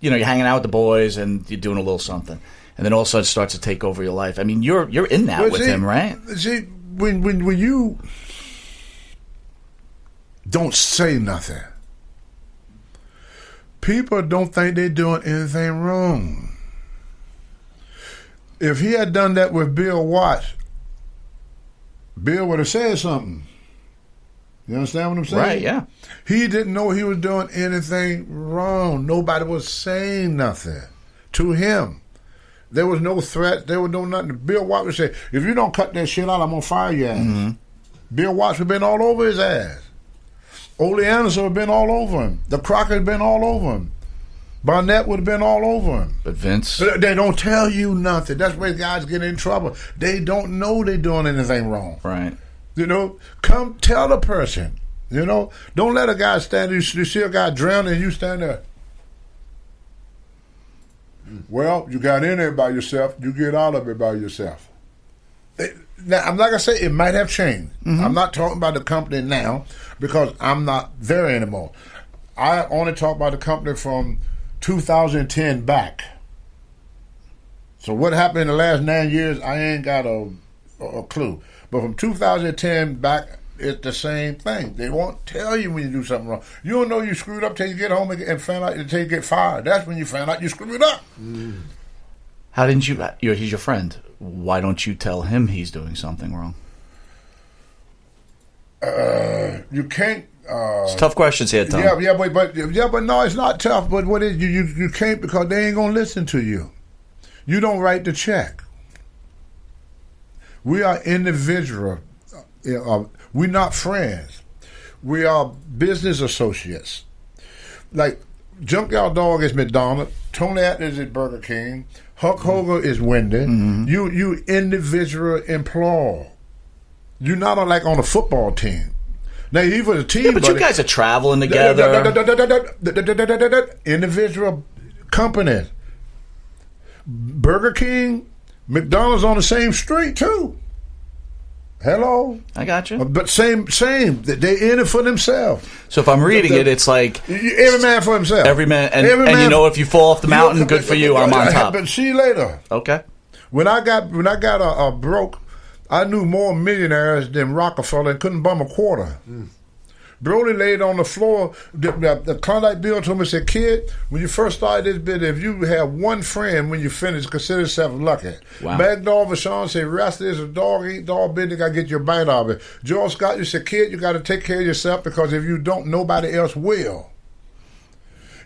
hanging out with the boys and you're doing a little something. And then all of a sudden it starts to take over your life. I mean, you're in that with him, right? See, when you don't say nothing, people don't think they're doing anything wrong. If he had done that with Bill Watts, Bill would have said something. You understand what I'm saying? Right, yeah. He didn't know he was doing anything wrong. Nobody was saying nothing to him. There was no threat. There was no nothing. Bill Watts would say, if you don't cut that shit out, I'm going to fire your ass. Bill Watts would have been all over his ass. Ole Anderson would have been all over him. The Crockett would have been all over him. Barnett would have been all over him. But Vince? They don't tell you nothing. That's where guys get in trouble. They don't know they're doing anything wrong. Right. Come tell the person. Don't let a guy stand there. You see a guy drowning and you stand there. Well, you got in there by yourself. You get out of it by yourself. Now, I'm like I say, it might have changed. I'm not talking about the company now because I'm not there anymore. I only talk about the company from 2010 back. So what happened in the last 9 years, I ain't got a clue. But from 2010 back, it's the same thing. They won't tell you when you do something wrong. You don't know you screwed up till you get home and find out until you get fired. That's when you find out you screwed up. How didn't you? He's your friend. Why don't you tell him he's doing something wrong? You can't. It's tough questions here, Tom. But no, it's not tough. But what is you can't because they ain't gonna listen to you. You don't write the check. We are individual. We're not friends. We are business associates. Like Junkyard Dog is McDonald's, Tony Atlas is Burger King, Hulk Hogan is Wendy. You individual employee. You're not like on a football team. Now he was a team, but you guys are traveling together. Individual companies. Burger King, McDonald's on the same street too. Hello, I got you. But same. They're in it for themselves. So if I'm reading it, it's like every man for himself. Every man, and if you fall off the mountain, good for you. I'm on top. But see you later. Okay. When I got a broke, I knew more millionaires than Rockefeller and couldn't bum a quarter. Brody laid on the floor. The Klondike Bill told me, said, kid, when you first started this bit, if you have one friend when you finish, consider yourself lucky. Wow. Magdal Vachon said, rest is a dog, eat dog business, got to get your bite out of it. George Scott, you said, kid, you got to take care of yourself because if you don't, nobody else will.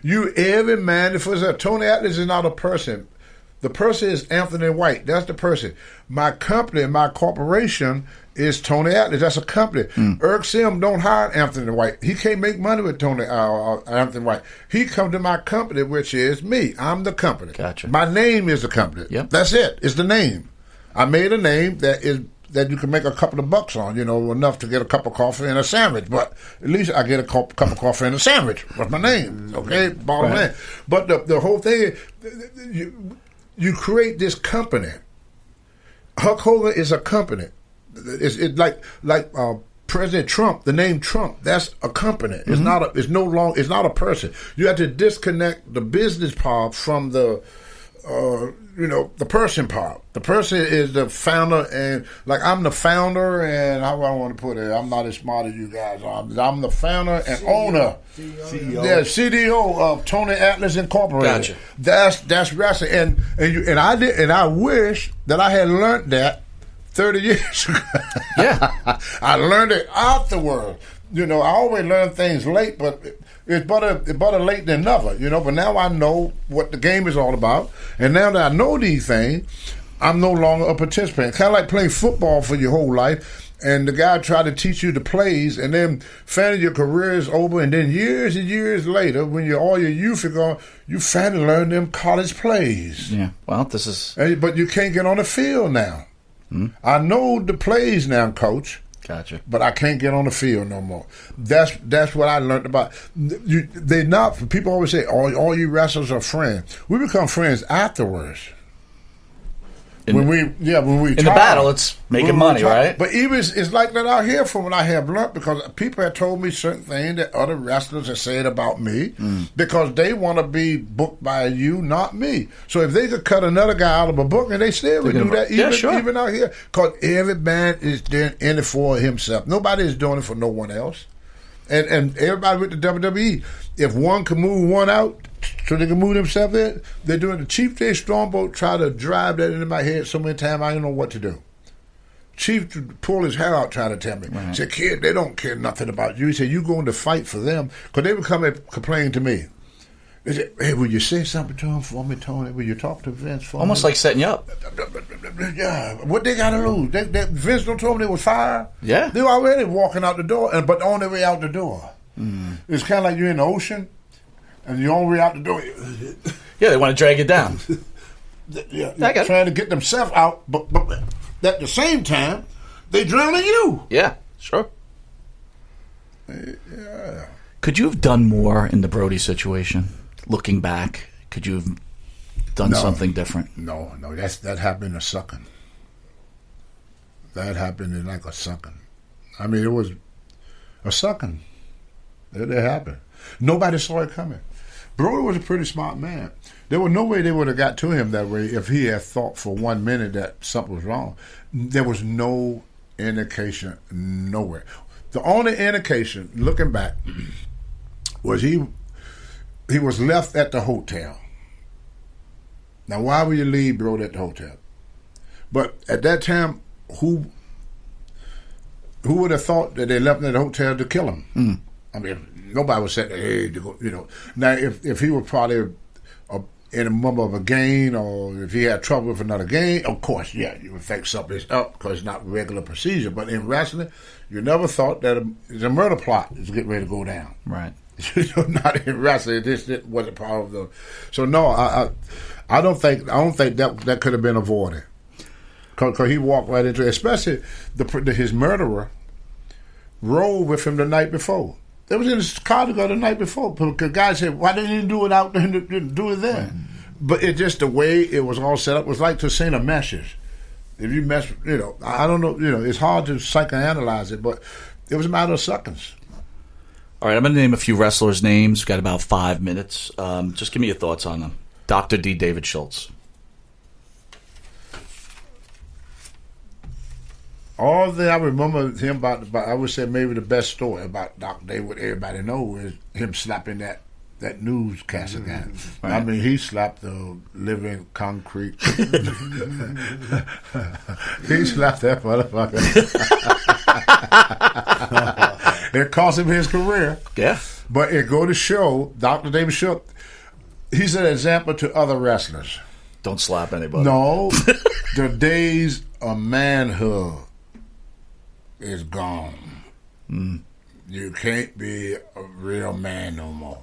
You every man, Tony Atlas is not a person. The person is Anthony White. That's the person. My company, my corporation is Tony Atlas. That's a company. Irk Sim don't hire Anthony White. He can't make money with Anthony White. He come to my company, which is me. I'm the company. Gotcha. My name is the company. Yep. That's it. It's the name. I made a name that you can make a couple of bucks on, enough to get a cup of coffee and a sandwich. But at least I get a cup of coffee and a sandwich. That's my name. Okay? Bottom line. But the whole thing is, you create this company. Hulk Hogan is a company. It's like President Trump. The name Trump. That's a company. It's not a person. You have to disconnect the business part from the the person part. The person is the founder, and like I'm the founder, and how do I want to put it? I'm not as smart as you guys are. I'm the founder and owner. CDO of Tony Atlas Incorporated. Gotcha. That's wrestling, and I wish that I had learned that 30 years ago. Yeah, I learned it afterward. I always learn things late, but it's better late than never. But now I know what the game is all about, and now that I know these things, I'm no longer a participant. Kind of like playing football for your whole life. and the guy tried to teach you the plays, and then finally your career is over, and then years and years later, when all your youth are gone, you finally learn them college plays. Yeah. Well, this is. But you can't get on the field now. I know the plays now, Coach. Gotcha. But I can't get on the field no more. That's what I learned about. They not. People always say, all you wrestlers are friends. We become friends afterwards. When we in the talk, battle, it's making money, right? But even it's like that out here from what I have learned, because people have told me certain things that other wrestlers have said about me, because they want to be booked by you, not me. So if they could cut another guy out of a book, and they still would do that, even out here, because every man is in it for himself. Nobody is doing it for no one else. And everybody with the WWE, if one can move one out so they can move themselves in, they're doing the Chief J Strongbow try to drive that into my head so many times I don't know what to do. Chief pulled his hair out trying to tell me. He said, kid, they don't care nothing about you. He said, you going to fight for them. Because they would come and complain to me. They said, hey, will you say something to him for me, Tony? Will you talk to Vince for Almost me? like setting you up. Yeah, what they got to lose? Vince don't told them they was fired. Yeah. They were already walking out the door, but on their way out the door. It's kind of like you're in the ocean, and you're on the way out the door. Yeah, they want to drag you down. Trying to get themselves out, but at the same time, they drowning you. Yeah, sure. Yeah. Could you have done more in the Brody situation? Looking back, could you have done something different? No, that happened in a second. That happened in like a second. I mean, it was a second. It happened. Nobody saw it coming. Brody was a pretty smart man. There was no way they would have got to him that way if he had thought for 1 minute that something was wrong. There was no indication nowhere. The only indication, looking back, was he was left at the hotel. Now, why would you leave Brody at the hotel? But at that time, who would have thought that they left him at the hotel to kill him? I mean, nobody would say, hey, you know. Now, if he was probably in a member of a gang, or if he had trouble with another gang, of course, yeah, you would think something's up because it's not regular procedure. But in wrestling, you never thought that a murder plot is getting ready to go down. Right. Not in wrestling. This wasn't part of the. So no, I don't think that could have been avoided. Because he walked right into it. Especially his murderer rode with him the night before. They was in his car together the night before. The guy said, why didn't you do it out there and do it then? Right. But it just the way it was all set up was like to send a message. If you mess, I don't know, it's hard to psychoanalyze it, but it was a matter of seconds. All right, I'm going to name a few wrestlers' names. We've got about 5 minutes. Just give me your thoughts on them. Dr. D. David Schultz. All that I remember him about, I would say maybe the best story about Dr. David, what everybody knows, is him slapping that newscaster guy. Right. I mean, he slapped the living concrete. He slapped that motherfucker. It cost him his career. Yeah. But it go to show, Dr. David Schultz, he's an example to other wrestlers. Don't slap anybody. No. The days of manhood is gone. You can't be a real man no more.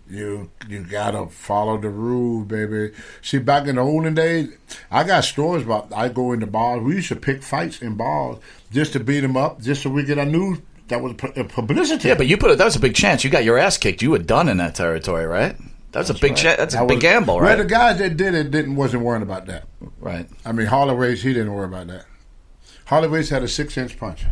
You gotta follow the rules, baby. See, back in the olden days, I got stories about I go into bars. We used to pick fights in bars just to beat them up, just so we get our news. That was publicity. Yeah, but that was a big chance. You got your ass kicked. You were done in that territory, right? That's a big chance. That's a big gamble, right? Well, the guys that did it wasn't worrying about that. Right. I mean, Harley Race, he didn't worry about that. Harley Race had a 6-inch punch.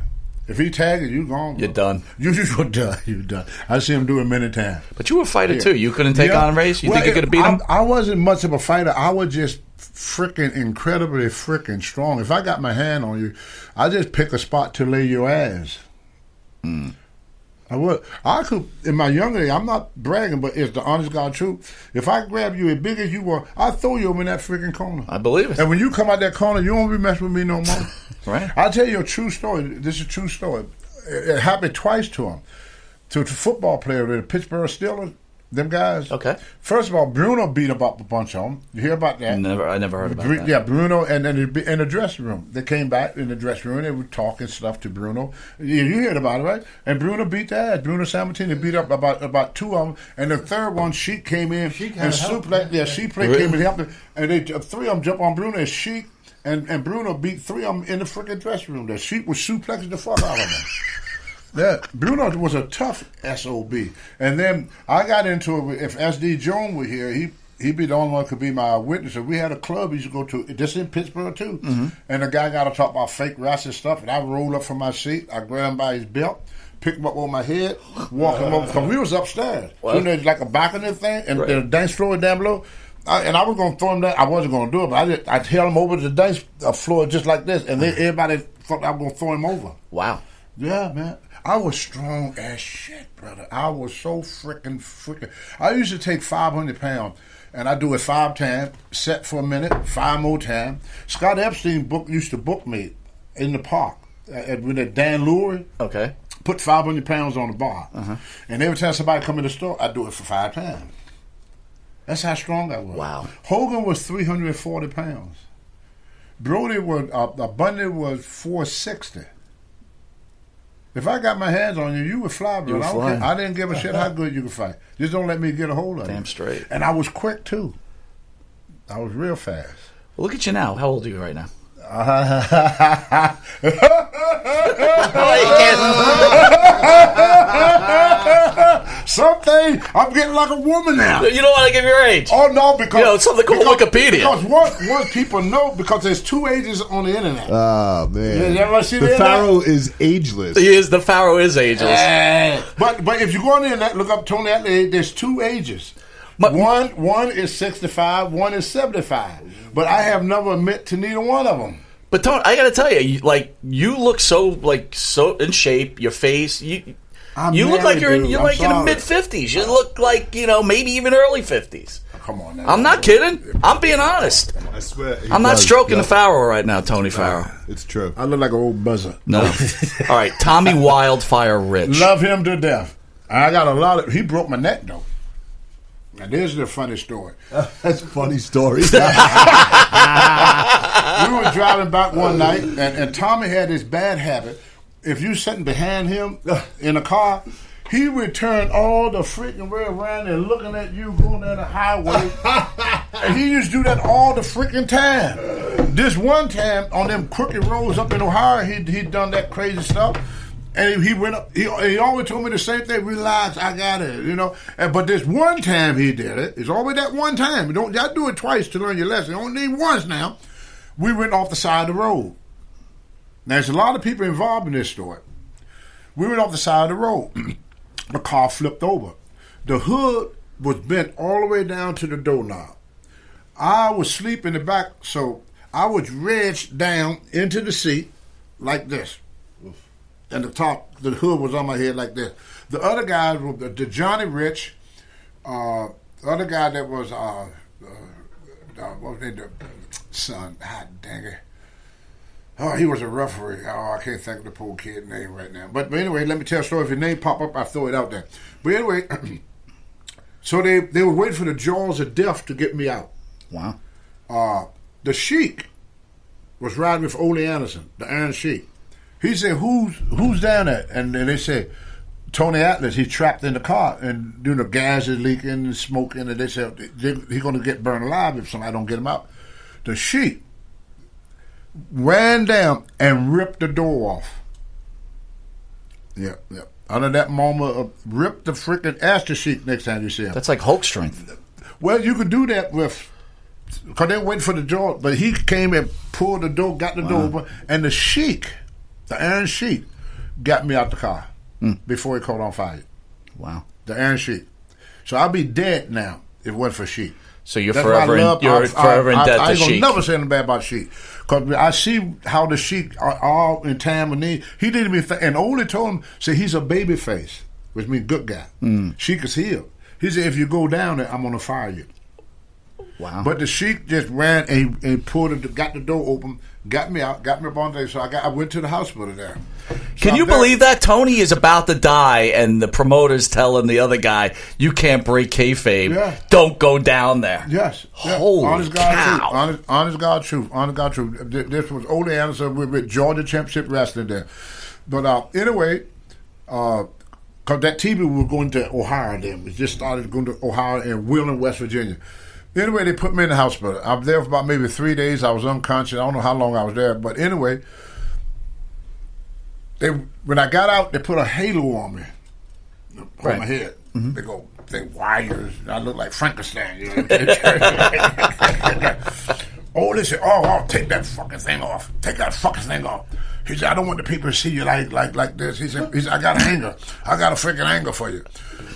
If he tagged you, gone. You're done. You just were done. You're done. I see him do it many times. But you were a fighter too. You couldn't take on Race. You think you could have beat him? I wasn't much of a fighter. I was just incredibly strong. If I got my hand on you, I just pick a spot to lay your ass. I would. I could, in my younger days, I'm not bragging, but it's the honest God truth. If I grab you as big as you were, I'd throw you over in that freaking corner. I believe it. And when you come out that corner, you won't be messing with me no more. Right. I'll tell you a true story. This is a true story. It happened twice to him. To the football player, the Pittsburgh Steelers, Them guys. Okay. First of all, Bruno beat up a bunch of them. You hear about that? I never heard about that. Yeah, Bruno, and then in the dressing room. They came back in the dressing room. They were talking stuff to Bruno. You heard about it, right? And Bruno beat their ass. Bruno Sammartino beat up about two of them. And the third one, Sheik came in and suplex. Yeah, Sheik came and helped him. And they three of them jumped on Bruno and Sheik. And Bruno beat three of them in the freaking dressing room. The Sheik was suplexing the fuck out of them. Yeah, Bruno was a tough SOB. And then I got into it. If SD Jones were here, he'd be the only one who could be my witness. If we had a club, he used to go to, this in Pittsburgh too. Mm-hmm. And the guy got to talk about fake racist stuff. And I rolled up from my seat. I grabbed him by his belt, picked him up on my head, walked him over. Because we was upstairs. So there's like a balcony thing, and the dance floor was down below. And I was going to throw him down. I wasn't going to do it, but I held him over to the dance floor just like this. And then everybody thought I was going to throw him over. Wow. Yeah, man. I was strong as shit, brother. I was so freaking. I used to take 500 pounds, and I do it 5 times, set for a minute, 5 more times. Scott Epstein used to book me in the park with Dan Lurie. Okay. Put 500 pounds on the bar. Uh-huh. And every time somebody come in the store, I do it for 5 times. That's how strong I was. Wow. Hogan was 340 pounds. Brody was, Bundy was 460. If I got my hands on you, you would fly, bro. I didn't give a shit how good you could fight. Just don't let me get a hold of you. Damn straight. And I was quick, too. I was real fast. Well, look at you now. How old are you right now? Something, I'm getting like a woman now. You don't want to give your age. Oh, no, because... it's something called Wikipedia. Because once people know, because there's 2 ages on the internet. Oh, man. You ever see the Pharaoh is ageless. The Pharaoh is ageless. But if you go on the internet, look up Tony Atlee, there's 2 ages. One is 65, one is 75. But I have never admit to neither one of them. But Tony, I got to tell you, you look so in shape. Your face, you look like you're in the mid 50s. You look like maybe even early 50s. Come on, now. I'm not kidding. I'm being honest. I swear. I'm not stroking the Pharaoh right now, Tony Farrell. It's true. I look like an old buzzer. No. All right, Tommy Wildfire Rich. Love him to death. I got a lot of. He broke my neck though. Now this is a funny story. That's a funny story. We were driving back one night, and Tommy had this bad habit. If you sitting behind him in a car, he would turn all the freaking way around and looking at you going down the highway. And he used to do that all the freaking time. This one time on them crooked roads up in Ohio, he'd done that crazy stuff. And he went up. He always told me the same thing. Relax, I got it, But this one time he did it. It's always that one time. You don't do it twice to learn your lesson. You only need once now. We went off the side of the road. Now there's a lot of people involved in this story. We went off the side of the road. The car flipped over. The hood was bent all the way down to the doorknob. I was asleep in the back, so I was wedged down into the seat like this. And the hood was on my head like this. The other guys were the Johnny Rich, the other guy that was, what was his name? Son, dang it. Oh, he was a referee. Oh, I can't think of the poor kid's name right now. But anyway, let me tell a story. If your name pop up, I throw it out there. But anyway, so they were waiting for the jaws of death to get me out. Wow. The Sheik was riding with Ole Anderson, the Iron Sheik. He said, who's down there? And they said, Tony Atlas, he's trapped in the car, and the gas is leaking and smoking, and they said he's going to get burned alive if somebody don't get him out. The Sheik ran down and ripped the door off. Yeah. Under that moment, ripped the freaking ask the Sheik next time you see him. That's like Hulk strength. Well, you could do that with, because they waiting for the door, but he came and pulled the door, got the door open, and the Sheik, the Iron Sheik, got me out the car before he caught on fire. Wow. The Iron Sheik. So I'll be dead now if it wasn't for Sheik. So you're forever in debt to I ain't Sheik. gonna never say anything bad about Sheik. Because I see how the Sheik are all in time with me. He didn't even and only told him, say he's a baby face, which means good guy. Sheik is healed. He said, if you go down there, I'm gonna fire you. Wow. But the sheik just ran and got the door open, got me out, got me up on there. So I went to the hospital there. So Can you believe that Tony is about to die, and the promoter's telling the other guy, "You can't break kayfabe. Yeah. Don't go down there." Yes. Holy honest cow! God truth. Honest God truth. Honest God truth. This was Ole Anderson with Georgia Championship Wrestling there. But anyway, because that TV was going to Ohio then. We just started going to Ohio and Wheeling, West Virginia. Anyway, they put me in the hospital. I was there for about maybe 3 days. I was unconscious. I don't know how long I was there. But anyway, when I got out, they put a halo on me. On my head. Mm-hmm. They go, wires. I look like Frankenstein. You know? Oh, they said, oh, take that fucking thing off. Take that fucking thing off. He said, I don't want the people to see you like this. He said, I got a hanger. I got a freaking hanger for you.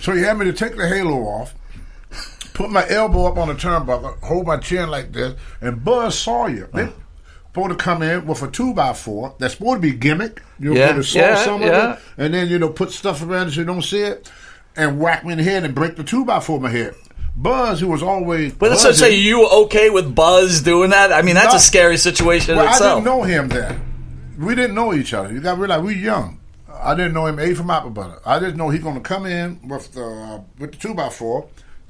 So he had me to take the halo off, put my elbow up on the turnbuckle, hold my chin like this, and Buzz saw you. They supposed to come in with a 2x4 that's supposed to be gimmick. You know, put a saw some of it, and then, put stuff around it so you don't see it, and whack me in the head and break the 2x4 in my head. Buzz, who was always... But let's say you okay with Buzz doing that? I mean, that's a scary situation in itself. I didn't know him then. We didn't know each other. You got to realize, we young. I didn't know him from apple butter. I just know he's going to come in with the 2x4,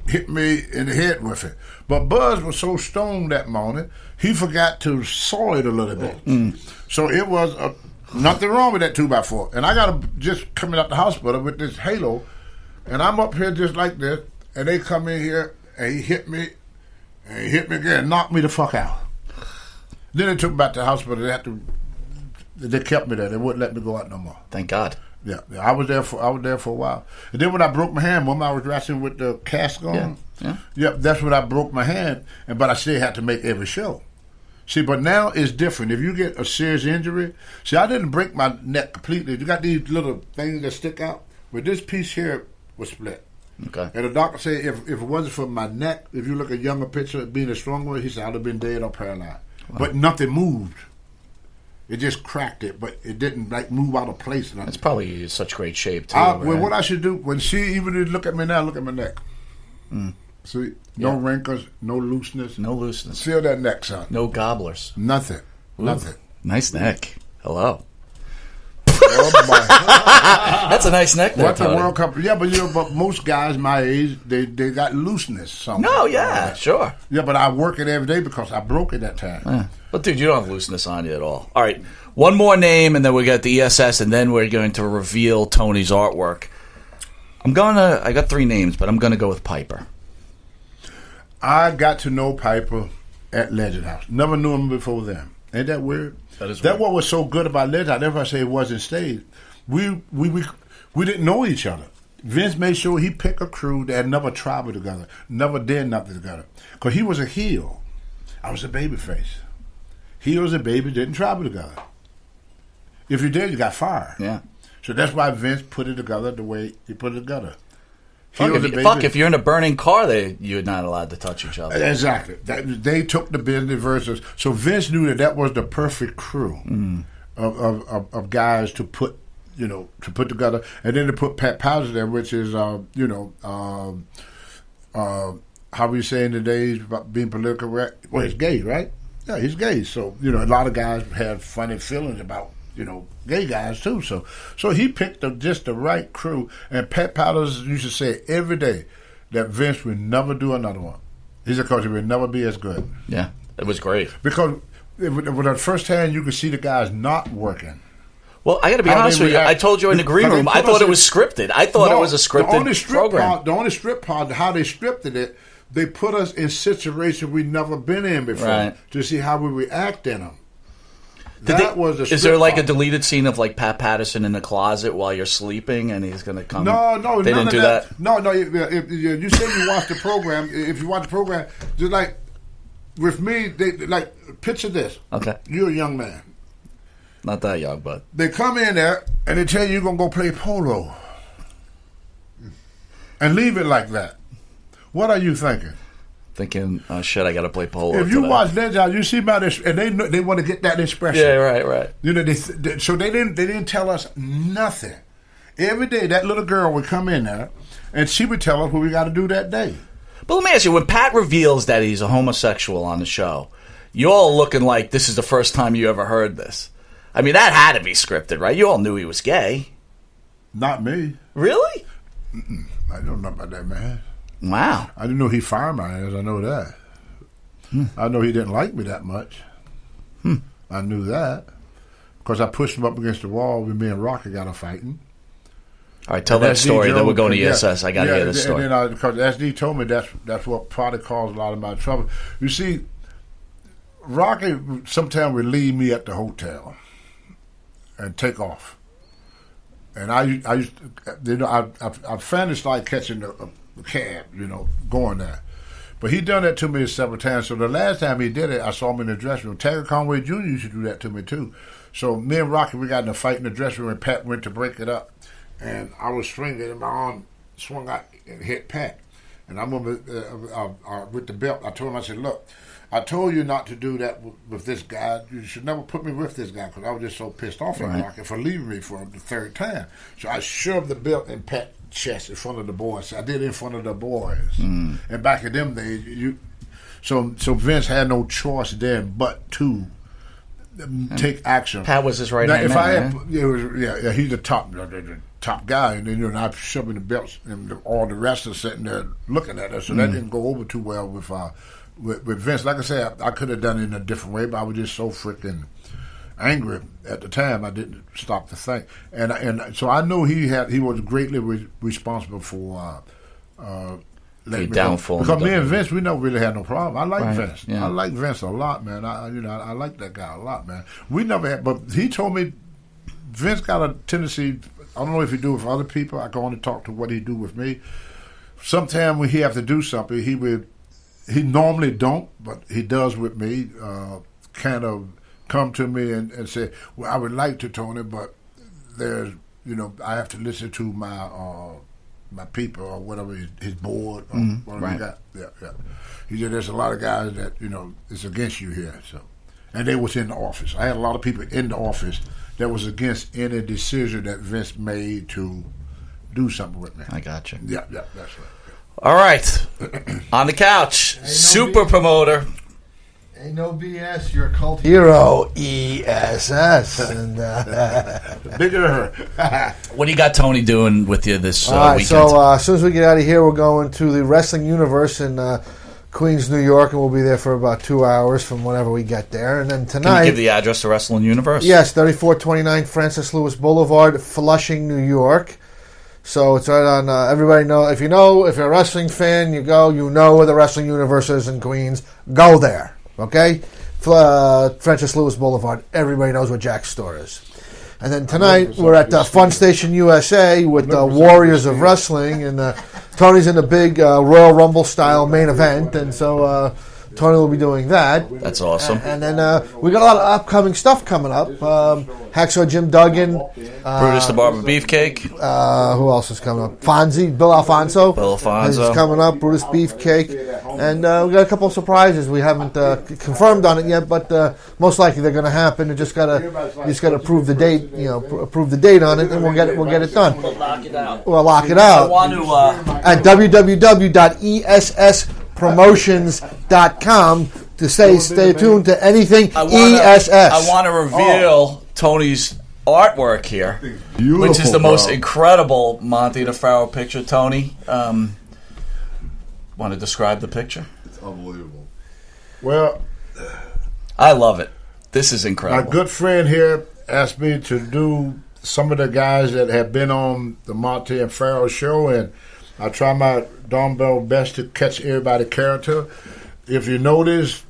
hit me in the head with it. But Buzz was so stoned that morning, he forgot to saw it a little bit. So it was nothing wrong with that 2x4. And I got just coming out the hospital with this halo, and I'm up here just like this, and they come in here, and he hit me, and he hit me again, knocked me the fuck out. Then they took me back to the hospital. They kept me there. They wouldn't let me go out no more. Thank God. Yeah, I was there for a while. And then when I broke my hand, when I was wrestling with the cast on, that's when I broke my hand. But I still had to make every show. See, but now it's different. If you get a serious injury, see, I didn't break my neck completely. You got these little things that stick out, but this piece here was split. Okay. And the doctor said if it wasn't for my neck, if you look at a younger picture of being a strong one, he said I'd have been dead or paralyzed. Wow. But nothing moved. It just cracked it, but it didn't move out of place. It's probably in such great shape too. Well, what I should do when she even look at me now, look at my neck. See, no wrinkles, no looseness. No looseness. Feel that neck, son. No gobblers. Nothing. Ooh, nothing. Nice neck. Hello. Oh, that's a nice neck there, What the World Cup? Yeah, but most guys my age, they got looseness. Somewhere. No, yeah, sure. Yeah, but I work it every day because I broke it that time. But dude, you don't have looseness on you at all. All right, one more name, and then we got the ESS, and then we're going to reveal Tony's artwork. I got 3 names, but I'm gonna go with Piper. I got to know Piper at Legend House. Never knew him before then. Ain't that weird? That is weird. That what was so good about Legend House. Never say it wasn't staged. We didn't know each other. Vince made sure he picked a crew that had never traveled together, never did nothing together. Because he was a heel. I was a babyface. Heels and babies didn't travel together. If you did, you got fired. Yeah. So that's why Vince put it together the way he put it together. If you're in a burning car, you're not allowed to touch each other. Exactly. They took the business versus. So Vince knew that was the perfect crew of guys to put together, and then to put Pat Powers there, which is how we say in the days about being politically correct. Well, he's gay, right? Yeah, he's gay. So a lot of guys have funny feelings about gay guys too. So he picked just the right crew. And Pat Powers used to say every day that Vince would never do another one. He said because it would never be as good. Yeah, it was great. Because with the first hand, you could see the guys not working. Well, I got to be honest with you. I told you in the green room, I thought it was scripted. I thought it was a scripted program. The only strip part, how they scripted it, they put us in situations we've never been in before to see how we react in them. Is there like a deleted scene of like Pat Patterson in the closet while you're sleeping and he's going to come? No, they didn't do that. No. If you say you watch the program, just like with me, they like picture this. Okay, you're a young man. Not that young, but they come in there and they tell you you're gonna go play polo and leave it like that. What are you thinking? Thinking, oh shit, I got to play polo. If you watch Legend, you see about this, and they want to get that expression. Yeah, right. So they didn't tell us nothing. Every day, that little girl would come in there, and she would tell us what we got to do that day. But let me ask you, when Pat reveals that he's a homosexual on the show, you're all looking like this is the first time you ever heard this. I mean, that had to be scripted, right? You all knew he was gay. Not me. Really? I don't know about that, man. Wow. I didn't know he fired my ass. I know that. I know he didn't like me that much. I knew that. Because I pushed him up against the wall when me and Rocky got a fighting. All right, tell that story. Then we're going to ESS. I got to hear this story. And then because SD told me that's what probably caused a lot of my trouble. You see, Rocky sometimes would leave me at the hotel and take off. And I used to, I finally started catching a cab, going there. But he done that to me several times. So the last time he did it, I saw him in the dressing room. Taggart Conway Jr. used to do that to me too. So me and Rocky, we got in a fight in the dressing room, and Pat went to break it up. And I was swinging, and my arm swung out and hit Pat. And I remember with the belt, I told him, I said, look, I told you not to do that with this guy. You should never put me with this guy, because I was just so pissed off at Rocky for leaving me for the third time. So I shoved the belt in Pat's chest in front of the boys. I did it in front of the boys. And back in them days, so Vince had no choice then but to take action. Pat was his right hand man. He's the top guy, and then I'm shoving the belts, and all the wrestlers sitting there looking at us. So that didn't go over too well with Vince. Like I said, I could have done it in a different way, but I was just so freaking angry at the time. I didn't stop to think, and so I know he was greatly responsible for the downfall. Because me and Vince, we never really had no problem. I like Vince. Yeah. I like Vince a lot, man. I like that guy a lot, man. We never had, but he told me Vince got a tendency. I don't know if he do it with other people. I can only talk to what he do with me. Sometimes when he have to do something, he normally don't, but he does with me. Kind of come to me and say, "Well, I would like to, Tony, but there's, I have to listen to my people or whatever his board or whatever he got." Yeah. He said, "There's a lot of guys that it's against you here." So, and they was in the office. I had a lot of people in the office that was against any decision that Vince made to do something with me. I got you. Yeah, that's right. All right. On the couch, super promoter. Ain't no BS. You're a cult hero, ESS. And, bigger than her. What do you got Tony doing with you this all right, weekend? so as soon as we get out of here, we're going to the Wrestling Universe in Queens, New York, and we'll be there for about 2 hours from whenever we get there. And then tonight... Can you give the address to Wrestling Universe? Yes, 3429 Francis Lewis Boulevard, Flushing, New York. So it's right on, everybody know, if you're a wrestling fan, you know where the Wrestling Universe is in Queens, go there. Okay? Francis Lewis Boulevard. Everybody knows where Jack's store is. And then tonight, we're at Fun Station USA with the Warriors of Wrestling. And Tony's in the big Royal Rumble-style main event. And so Tony will be doing that. That's awesome. And then we got a lot of upcoming stuff coming up. Hacksaw Jim Duggan. Brutus the Barber Beefcake. Who else is coming up? Bill Alfonso. Is coming up. Brutus Beefcake. And we got a couple of surprises. We haven't confirmed on it yet, but most likely they're going to happen. You just gotta approve the date. Approve the date on it, and we'll get it done. We'll lock it out. We'll lock it out. I want to at www.esspromotions.com to stay tuned to anything ESS. I want to reveal Tony's artwork here, which is the most incredible Monty DeFaro picture. Tony, want to describe the picture? It's unbelievable. Well, I love it. This is incredible. My good friend here asked me to do some of the guys that have been on the Monty and Farrell show, and I try my dumbbell best to catch everybody's character. If you notice,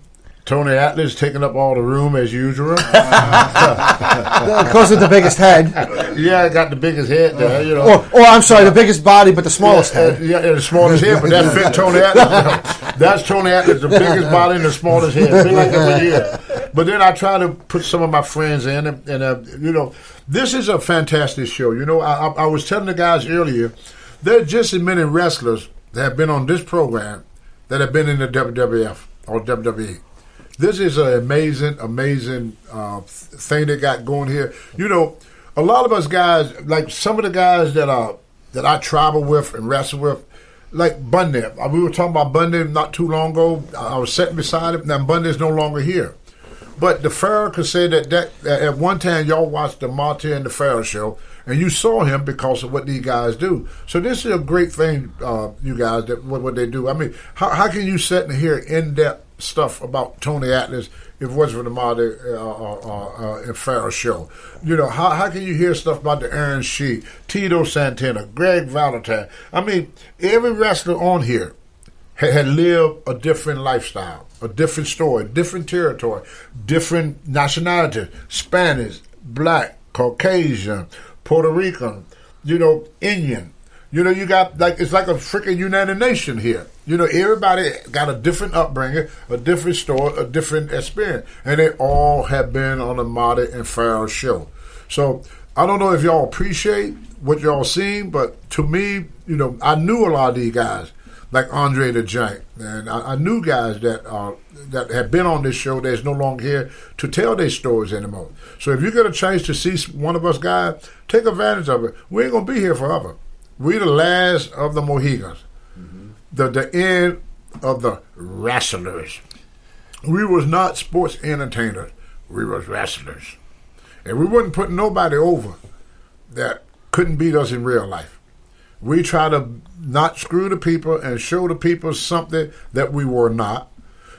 Tony Atlas taking up all the room as usual. Of course, with the biggest head. Yeah, I got the biggest head there, Or I'm sorry, the biggest body, but the smallest head. Yeah, the smallest head, but that fit Tony Atlas. That's Tony Atlas, the biggest body and the smallest head. Been like that for years. But then I try to put some of my friends in, and this is a fantastic show. I was telling the guys earlier, there are just as many wrestlers that have been on this program that have been in the WWF or WWE. This is an amazing thing they got going here. A lot of us guys, like some of the guys that I travel with and wrestle with, like Bundy. We were talking about Bundy not too long ago. I was sitting beside him. Now Bundy is no longer here. But the Pharaoh could say that at one time y'all watched the Marty and the Pharaoh show, and you saw him because of what these guys do. So this is a great thing, you guys, that what they do. I mean, how can you sit and hear in-depth stuff about Tony Atlas if it wasn't for the Marty and Pharaoh show? You know, how can you hear stuff about the Aaron Sheik, Tito Santana, Greg Valentine? I mean, every wrestler on here had lived a different lifestyle, a different story, different territory, different nationalities, Spanish, Black, Caucasian, Puerto Rican, you know, Indian. You know, you got, like, it's like a freaking United Nation here. You know, everybody got a different upbringing, a different story, a different experience. And they all have been on the Marty and Pharaoh show. So, I don't know if y'all appreciate what y'all seen, but to me, you know, I knew a lot of these guys, like Andre the Giant. And I knew guys that have been on this show that's no longer here to tell their stories anymore. So if you get a chance to see one of us guys, take advantage of it. We ain't going to be here forever. We the last of the Mohegans. Mm-hmm. The end of the wrestlers. We was not sports entertainers. We was wrestlers. And we wouldn't put nobody over that couldn't beat us in real life. We try to not screw the people and show the people something that we were not.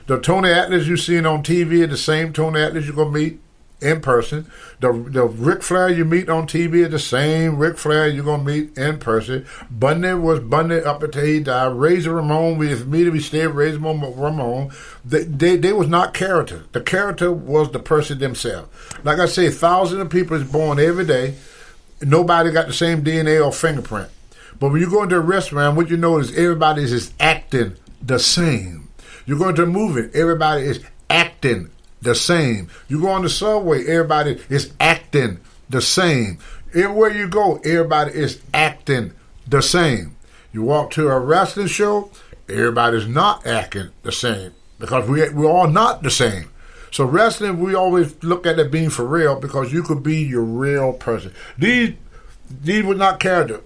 The Tony Atlas you seen on TV is the same Tony Atlas you're going to meet in person. The Ric Flair you meet on TV is the same Ric Flair you're going to meet in person. Bundy was Bundy up until he died. Razor Ramon, we immediately stayed Razor Ramon. They was not characters. The character was the person themselves. Like I say, thousands of people is born every day. Nobody got the same DNA or fingerprint. But when you go into a restaurant, what you know is everybody is just acting the same. You go into a movie, everybody is acting the same. You go on the subway, everybody is acting the same. Everywhere you go, everybody is acting the same. You walk to a wrestling show, everybody's not acting the same because we're all not the same. So wrestling, we always look at it being for real because you could be your real person. These were not characters.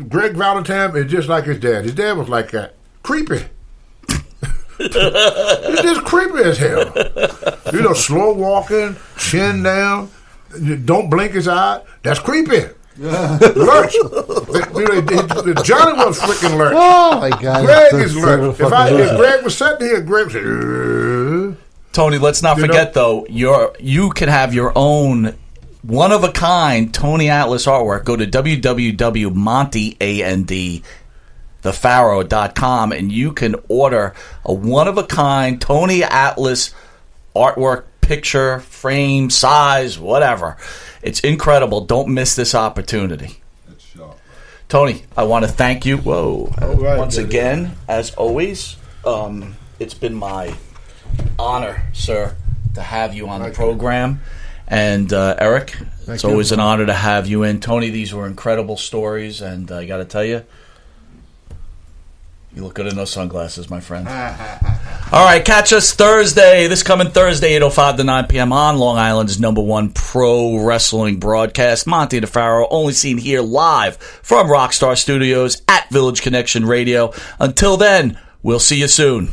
Greg Valentine is just like his dad. His dad was like that. Creepy. He's just creepy as hell. You know, slow walking, chin down, don't blink his eye. That's creepy. Lurch. Johnny was freaking lurch. Oh my God! Greg is lurch. If Greg was sitting here, Greg would say, Tony, let's not forget though, you can have your own one-of-a-kind Tony Atlas artwork. Go to www.montyandthepharaoh.com and you can order a one-of-a-kind Tony Atlas artwork, picture, frame, size, whatever. It's incredible. Don't miss this opportunity. That's sharp. Tony, I want to thank you once Daddy. again, as always. It's been my honor, sir, to have you on the program. And Eric, it's always an honor to have you in. Tony, these were incredible stories, and I got to tell you, you look good in those sunglasses, my friend. All right, catch us this coming Thursday, 8:05 to 9 p.m. on Long Island's #1 pro wrestling broadcast. Monty the Pharaoh, only seen here live from Rockstar Studios at Village Connection Radio. Until then, we'll see you soon.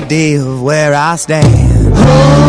idea of where I stand. Oh.